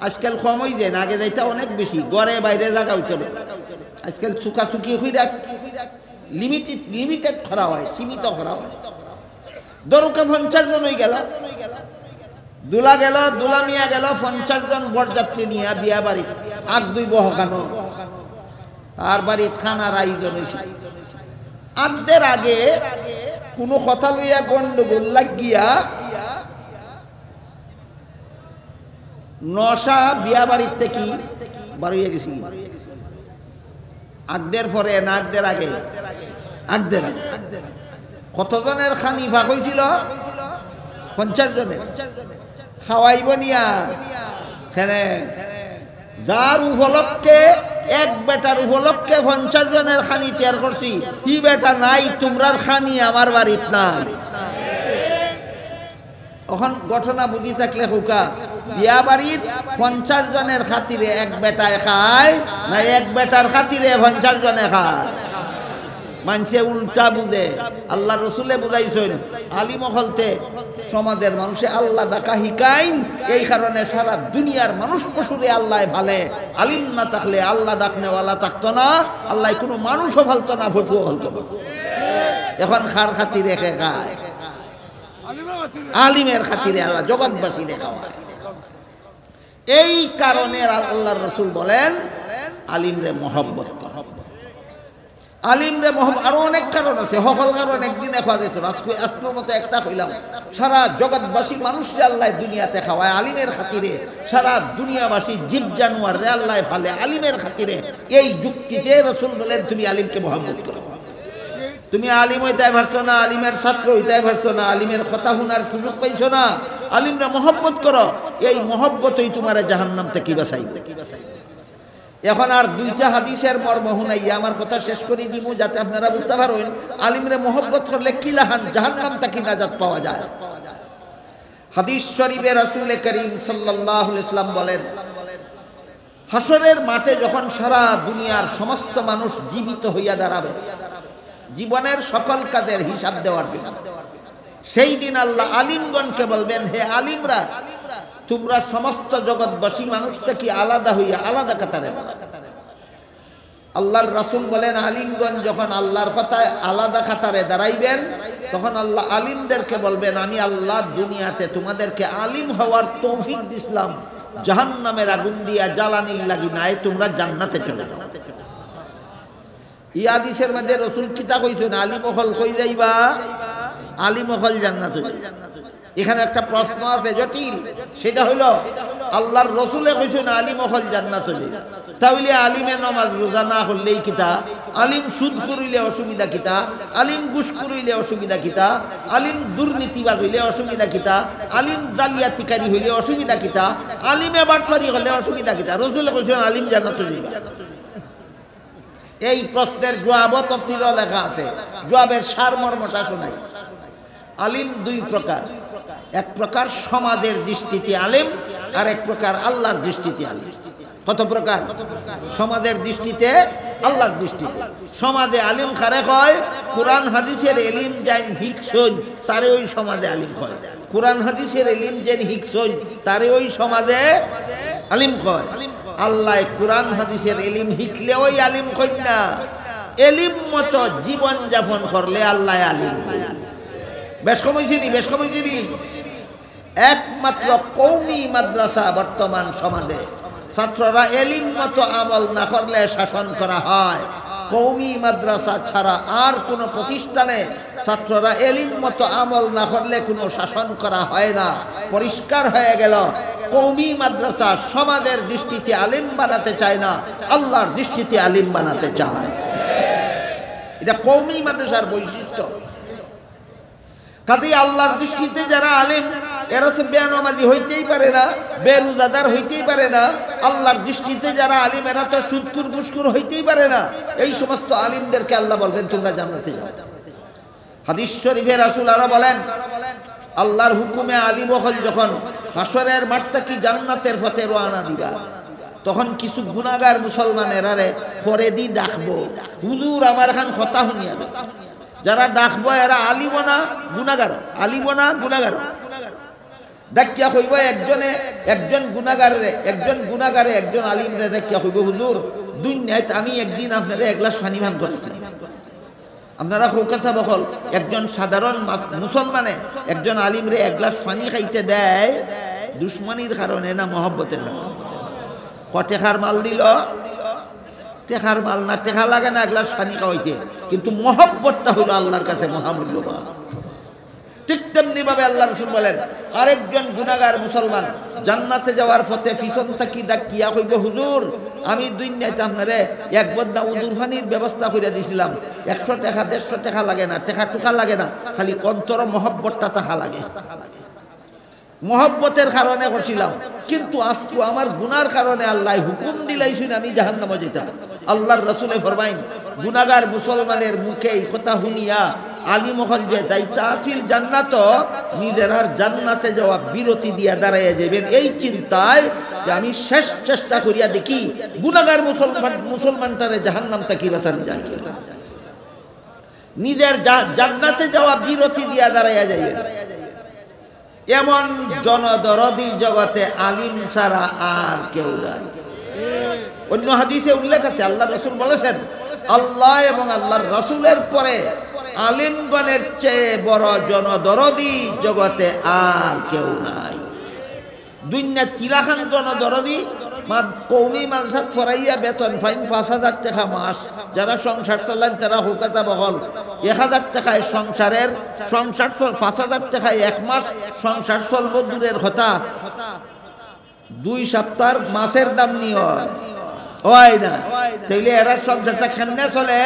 [SPEAKER 1] আজকাল কম হয়ে যায় না, আগে যাইতে অনেক বেশি, ঘরে বাইরে জায়গা উঠে। আজকাল চুকাচুকি হইয়া লিমিটেড করা হয়, সীমিত করা হয়। দরুকে 50 জন হয়ে গেল, দুলা গেল, দুলা মিয়া গেল, 50 জন বরযাত্রী নিয়ে বিয়া বাড়ি আগ 2 বহকানো। তার বাড়ির খানার আয়োজন হয়েছে। আগদের আগে কোনো কথা লইয়া গন্ডগোল লাগিয়া নশা বিয়া বাড়ির থেকে বাড়ি হয়ে গেছি। আগদের পরে না আগদের আগে? আগদের আগে। কতজনের খানি ভাগ হয়েছিল? 50 জনের। খাওয়াইব নিয়া যার উপলক্ষে এক বেটার উপলক্ষে 50 জনের খানি তৈরি করছি, ই বেটা নাই, তোমরার খানি আমার বাড়িত নাই। এখন ঘটনা বুঝি থাকলে হুকা, বিয়া বাড়ির 50 জনের খাতিরে এক বেটায় খায় না এক বেটার খাতিরে 50 জনে খায়? মানুষে উল্টা বুঝে। আল্লাহ রসুলে বুঝাইছেন আলিম হলতে সমাজের মানুষে আল্লাহ ডাকা শিকাইন, এই কারণে সারা দুনিয়ার মানুষ পশুরে আল্লাহ ভালে। আলিম না থাকলে আল্লাহ ডাকনেওয়ালা থাকতো না, আল্লাহ কোনো মানুষও ভালতো না, পশুও ভালতো না। এখন খার খাতিরে রেখে খায়, আলিমের খাতিরে আল্লাহ জগৎবাসী খাওয়ায়। এই কারণে আল্লাহর রসুল বলেন আলিমরে মহব্বত কর। আলিমরে আরো অনেক কারণ আছে, সকল কারণ একদিনে খাওয়া যেত না। আজকের মতো একটা কইলাম, সারা জগৎবাসী মানুষরে আল্লাহ দুনিয়াতে খাওয়ায় আলিমের খাতিরে, সারা দুনিয়াবাসী জীব জানোয়ার রে আল্লাহ ফালে আলিমের খাতিরে। এই যুক্তিতে রাসূল বলেন তুমি আলিমকে মহব্বত করো। তুমি আলিম হইতে পারছো না, আলিমের ছাত্র হইতে পারছো না, আলিমের কথা শোনার সুযোগ পাইছো না, আলিমরা মহব্বত করো। এই মহব্বতই তোমার জাহান্নাম থেকে বাঁচাইবে। এখন আর দুইটা হাদিসের মর্ম শুনাইয়া আমার কথা শেষ করে দিব, যাতে আপনারা বুঝতে পারেন আলিমরে মহব্বত করলে কি লাহান জাহান্নাম থেকে নাজাত পাওয়া যায়। হাদিস শরীফে রাসূল করিম সাল্লাল্লাহু আলাইহি ওয়াসাল্লাম বলেন, হাসরের মাঠে যখন সারা দুনিয়ার সমস্ত মানুষ জীবিত হইয়া দাঁড়াবে জীবনের সকল কাজের হিসাব দেওয়ার জন্য, সেই দিন আল্লাহ আলিমগণকে বলবেন, হে আলিমরা, তোমরা সমস্ত জগৎবাসী মানুষ থেকে আলাদা হইয়া আলাদা কাতারে। আল্লাহর রাসূল বলেন, আলিমগণ যখন আল্লাহর কথায় আলাদা কাতারে দাঁড়াইবেন, তখন আল্লাহ আলিমদেরকে বলবেন, আমি আল্লাহ দুনিয়াতে তোমাদেরকে আলিম হওয়ার তৌফিক দিছিলাম, জাহান্নামের আগুন দিয়া জ্বালানির লাগি নাই, তোমরা জান্নাতে চলে যাও। এই হাদিসের মধ্যে রাসূল কিতা কইছেন, আলিম হল কই যাইবা, আলিম হল জান্নাতে যাইবা। এখানে একটা প্রশ্ন আছে জটিল, সেটা হলো আল্লাহর রাসূলে কইছেন আলিম হল জান্নাতে যাইবা, তাহলে আলিমে নামাজ রোজা না করলেই কিতা, আলিম সুদ করিলে অসুবিধা কিতা, আলিম ঘুষ করিলে অসুবিধা কিতা, আলিম দুর্নীতিবাজ হইলে অসুবিধা কিতা, আলিম জালিয়াতিকারী হইলে অসুবিধা কিতা, আলিমে বাটপারি হলে অসুবিধা কিতা? রাসূল কইছেন আলিম জান্নাতে যাইবা। এই প্রশ্নের জবাব তাফসীরে লেখা আছে, জবাবের সারমর্মটা শোনাই। আলিম দুই প্রকার, এক প্রকার সমাজের দৃষ্টিতে আলিম, আর এক প্রকার আল্লাহর দৃষ্টিতে আলিম। কত প্রকার? সমাজের দৃষ্টিতে, আল্লাহর দৃষ্টিতে। সমাজে আলিম কারে কয়? কোরআন হাদিসের এলিম যাই হিকসন তারে ওই সমাজে আলিম কয়। কোরআন হাদিসের এলিম যেন হিকসন তারে ওই সমাজে আলিম কয়। আল্লাহ কোরআন হাদিসের এলিম হিকলে ওই আলিম কই না, এলিম মতো জীবন যাপন করলে আল্লাহ আলিম। বেশ কমাইছিনি, বেশ কমাইছিনি। একমাত্র কওমি মাদ্রাসা বর্তমান সমাজে ছাত্ররা এলিম মতো আমল না করলে শাসন করা হয়। কওমি মাদ্রাসা ছাড়া আর কোনো প্রতিষ্ঠানে ছাত্ররা এলিম মতো আমল না করলে কোনো শাসন করা হয় না। পরিষ্কার হয়ে গেল, কওমি মাদ্রাসা সমাজের দৃষ্টিতে আলিম বানাতে চায় না, আল্লাহর দৃষ্টিতে আলিম বানাতে চায়। এটা কওমি মাদ্রাসার বৈশিষ্ট্য। কাজেই আল্লাহর দৃষ্টিতে যারা আলিম, এরা তো বেনামাজি হইতেই পারে না, বেরোজাদার হইতেই পারে না। আল্লাহর দৃষ্টিতে যারা আলিম, এরা তো সুদকুর ঘুষখোর হইতেই পারে না। এই সমস্ত আলিমদেরকে আল্লাহ বলবেন তোমরা জান্নাতে যাও। হাদিস শরীফে রাসূল আরো বলেন, আল্লাহর হুকুমে আলিম হল যখন হাসরের মাঠ থেকে জান্নাতের পথে রওনা দিবা, তখন কিছু গুনাহগার মুসলমানেরা রে পরে দি ডাকবো, হুজুর আমার এখন কথা শুনিয়া দাও। যারা ডাকবো এরা আলিম না গুনাহগার, আলিম না গুনাহগার। ডাকিয়া কইব একজনে, একজন গুনাহগারে, একজন গুনাহগারে একজন আলিমরে ডাকিয়া কইব, হুজুর দুনিয়াতে আমি একদিন আপনারা এক গ্লাস পানি পান করছি। আপনারা কৌকাসা বকল একজন সাধারণ মুসলমানে একজন আলিমরে এক গ্লাস পানি খাইতে দেয় দুশ্মনির কারণে না মহব্বতের কারণে? কটেখার মাল দিল, টেকার মাল না, টেকা লাগে না এক গ্লাস পানি খাওয়াইতে, কিন্তু মহব্বতটা হলো আল্লাহর কাছে মহামূল্যবান। ঠিক তেমনি ভাবে আল্লাহ রাসূল বলেন, আরেকজন গুনাহগার মুসলমান জান্নাতে যাওয়ার পথে পিছন থাকি ডাকিয়া কইব, হুজুর আমি দুনিয়াতে আপনারে এক বদনা উজুর পানির ব্যবস্থা করে দিয়েছিলাম, 100 টাকা 150 টাকা লাগে না, টাকা টুকা লাগে না, খালি অন্তর মহব্বতটা তাহা লাগে। মহব্বতের কারণে করছিলাম, কিন্তু আজকে আমার গুনার কারণে আল্লাহ হুকুম দিলাইছেন আমি জাহান্নামে যেতাম। আল্লাহর রাসূলে ফরমাইন, গুনাহগার মুসলমানের মুখে এই কথা শুনিয়া আলিম হল যে যাইতা আসিল জান্নাত, নিজের আর জান্নাতে যাওয়া বিরতি দিয়া দাঁড়াইয়া যাবেন এই চিন্তায় যে আমি শেষ চেষ্টা করিয়া দেখি গুনাহগার মুসলমানটারে জাহান্নাম থেকে বাঁচানো যায় কিনা। নিজের জান্নাতে যাওয়া বিরতি দিয়া দাঁড়াইয়া যাইবেন। এমন জনদরদি জগতে আলিম ছাড়া আর কেউ নাই। অন্য হাদিসে উল্লেখ আছে, আল্লাহ রাসূল বলেছেন, আল্লাহ এবং আল্লাহর রাসূলের পরে আলিমগণের চেয়ে বড় জনদরদি জগতে আর কেউ নাই। দুনিয়াত কিরাখান জনদরদি, কৌমি মাদ্রাসাত ফরাইয়া বেতন ফাইন 5,000 টাকা মাস, যারা সংসার চালান তারা হুকাতা বহল 1,000 টাকায় সংসার 5,000 টাকায় এক মাস সংসার চলব দূরের কথা, 2 সপ্তাহ মাছের দাম নিয়ে হয় না। তাইলে এরা সংসারটা কেমনে চলে?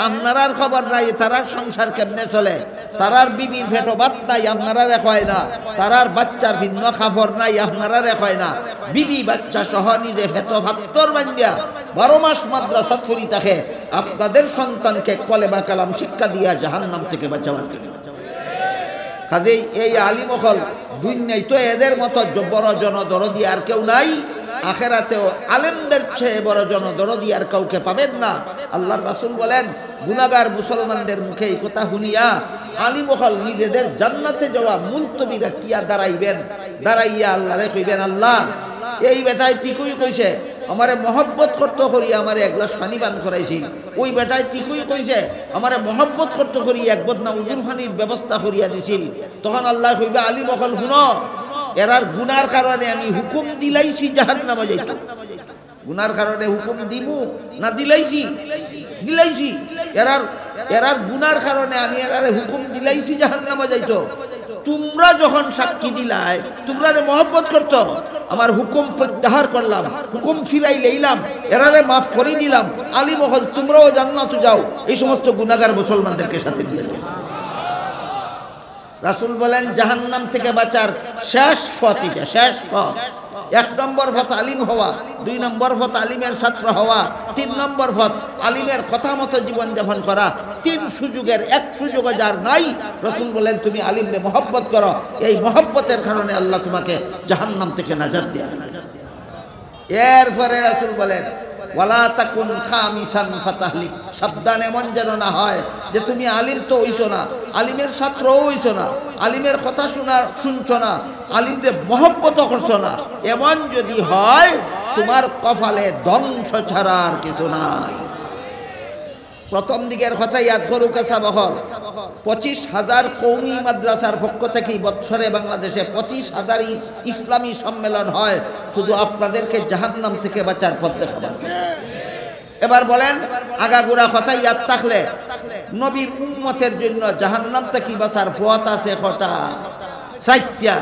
[SPEAKER 1] আপনার খবর নাই, তারার সংসার কেমনে চলে? তারার বিবির ফেটো ভাত নাই, আপনারা হয় না। তারার বাচ্চার ভিন্ন খাবার নাই, আপনারা হয় না। বিবি বাচ্চা সহ নিজে ফেটো ভাত্তর বান্ধিয়া 12 মাস মাদ্রাসা ফুরি থাকে আপনাদের সন্তানকে কলেমা কালাম শিক্ষা দিয়া জাহান্নাম থেকে বাঁচাবার জন্য। কাজেই এই আলিমহল দুনিয়ায় তো এদের মতো বড় জনদরদি আর কেউ নাই, আখেরাতেও আলেমদের চেয়ে বড় জনদরদি আর কাউকে পাবেন না। আল্লাহর রাসূল বলেন, গুনাহগার মুসলমানদের মুখে এই কথা শুনিয়া আলিমহল নিজেদের জান্নাতে যাওয়া মুলতবিরা কিয়া দাঁড়াইবেন, দাঁড়াইয়া আল্লাহরে কইবেন, আল্লাহ এই বেটায় ঠিকই কইছে আমারে মহব্বত করতে করি আমারে এক গ্লাস পানি পান করাইছিল, ওই বেটায় ঠিকই কইছে আমারে মহব্বত করতে করি এক বদনা উজুর পানির ব্যবস্থা করিয়া দিছিল। তখন আল্লাহ কইবে, আলিমহল শুনো, এরার গুনার কারণে আমি হুকুম দিলাইছি জাহান্নামে যাইতো। গুনার কারণে হুকুম দিমু না দিলাইছি? দিলাইছি। এরার গুনার কারণে আমি এরারে হুকুম দিলাইছি জাহান্নামে যাইতো। তোমরা যখন সাক্ষী দিলাই, তোমরা মহব্বত করতো, আমার হুকুম প্রত্যাহার করলাম, হুকুম ফিরাই লইলাম, এরারে মাফ করে দিলাম। আলিমহল তোমরাও জান্নাতে যাও, এই সমস্ত গুনাহগার মুসলমানদেরকে সাথে দিয়ে দাও। রাসূল বলেন, জাহান্নাম থেকে বাঁচার শেষ পথ এটা, শেষ পথ। 1 নম্বর পথ আলিম হওয়া, 2 নম্বর পথ আলিমের ছাত্র হওয়া, 3 নম্বর পথ আলিমের কথা মতো জীবনযাপন করা। 3 সুযোগের 1 সুযোগ যার নাই, রাসূল বলেন তুমি আলিমকে মহব্বত করো, এই মহব্বতের কারণে আল্লাহ তোমাকে জাহান্নাম থেকে নাজাত দিয়ে দিবেন। এরপরে রাসূল বলেন, ওয়ালা তাকুন খামিসান ফাতাহলিক, সাবধান এমন যেন না হয় যে তুমি আলিম তো হইছো না, আলিমের ছাত্রও হইছো না, আলিমের কথা শুনছো না, আলিমদের মহব্বত করছো না। এমন যদি হয় তোমার কপালে ধ্বংস ছাড়া আর কিছু নাই। প্রথম দিকের কথা ইয়াদ করুক বহল, 25,000 কৌমি মাদ্রাসার পক্ষ থেকে বৎসরে বাংলাদেশে 25,000 ইসলামী সম্মেলন হয় শুধু আপনাদেরকে জাহান্নাম থেকে বাঁচার পথ দেখাবার। এবার বলেন, আগাগোড়া কথা ইয়াদ থাকলে নবীর উম্মতের জন্য জাহান্নাম থেকে বাঁচার পথ আছে কটা? 4টা।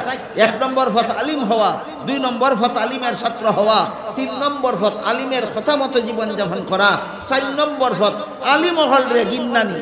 [SPEAKER 1] 1 নম্বর পথ আলিম হওয়া, 2 নম্বর পথ আলিমের ছাত্র হওয়া, 3 নম্বর পথ আলিমের কথা মতো জীবনযাপন করা, 4 নম্বর পথ আলিম হল রে গিন্নানি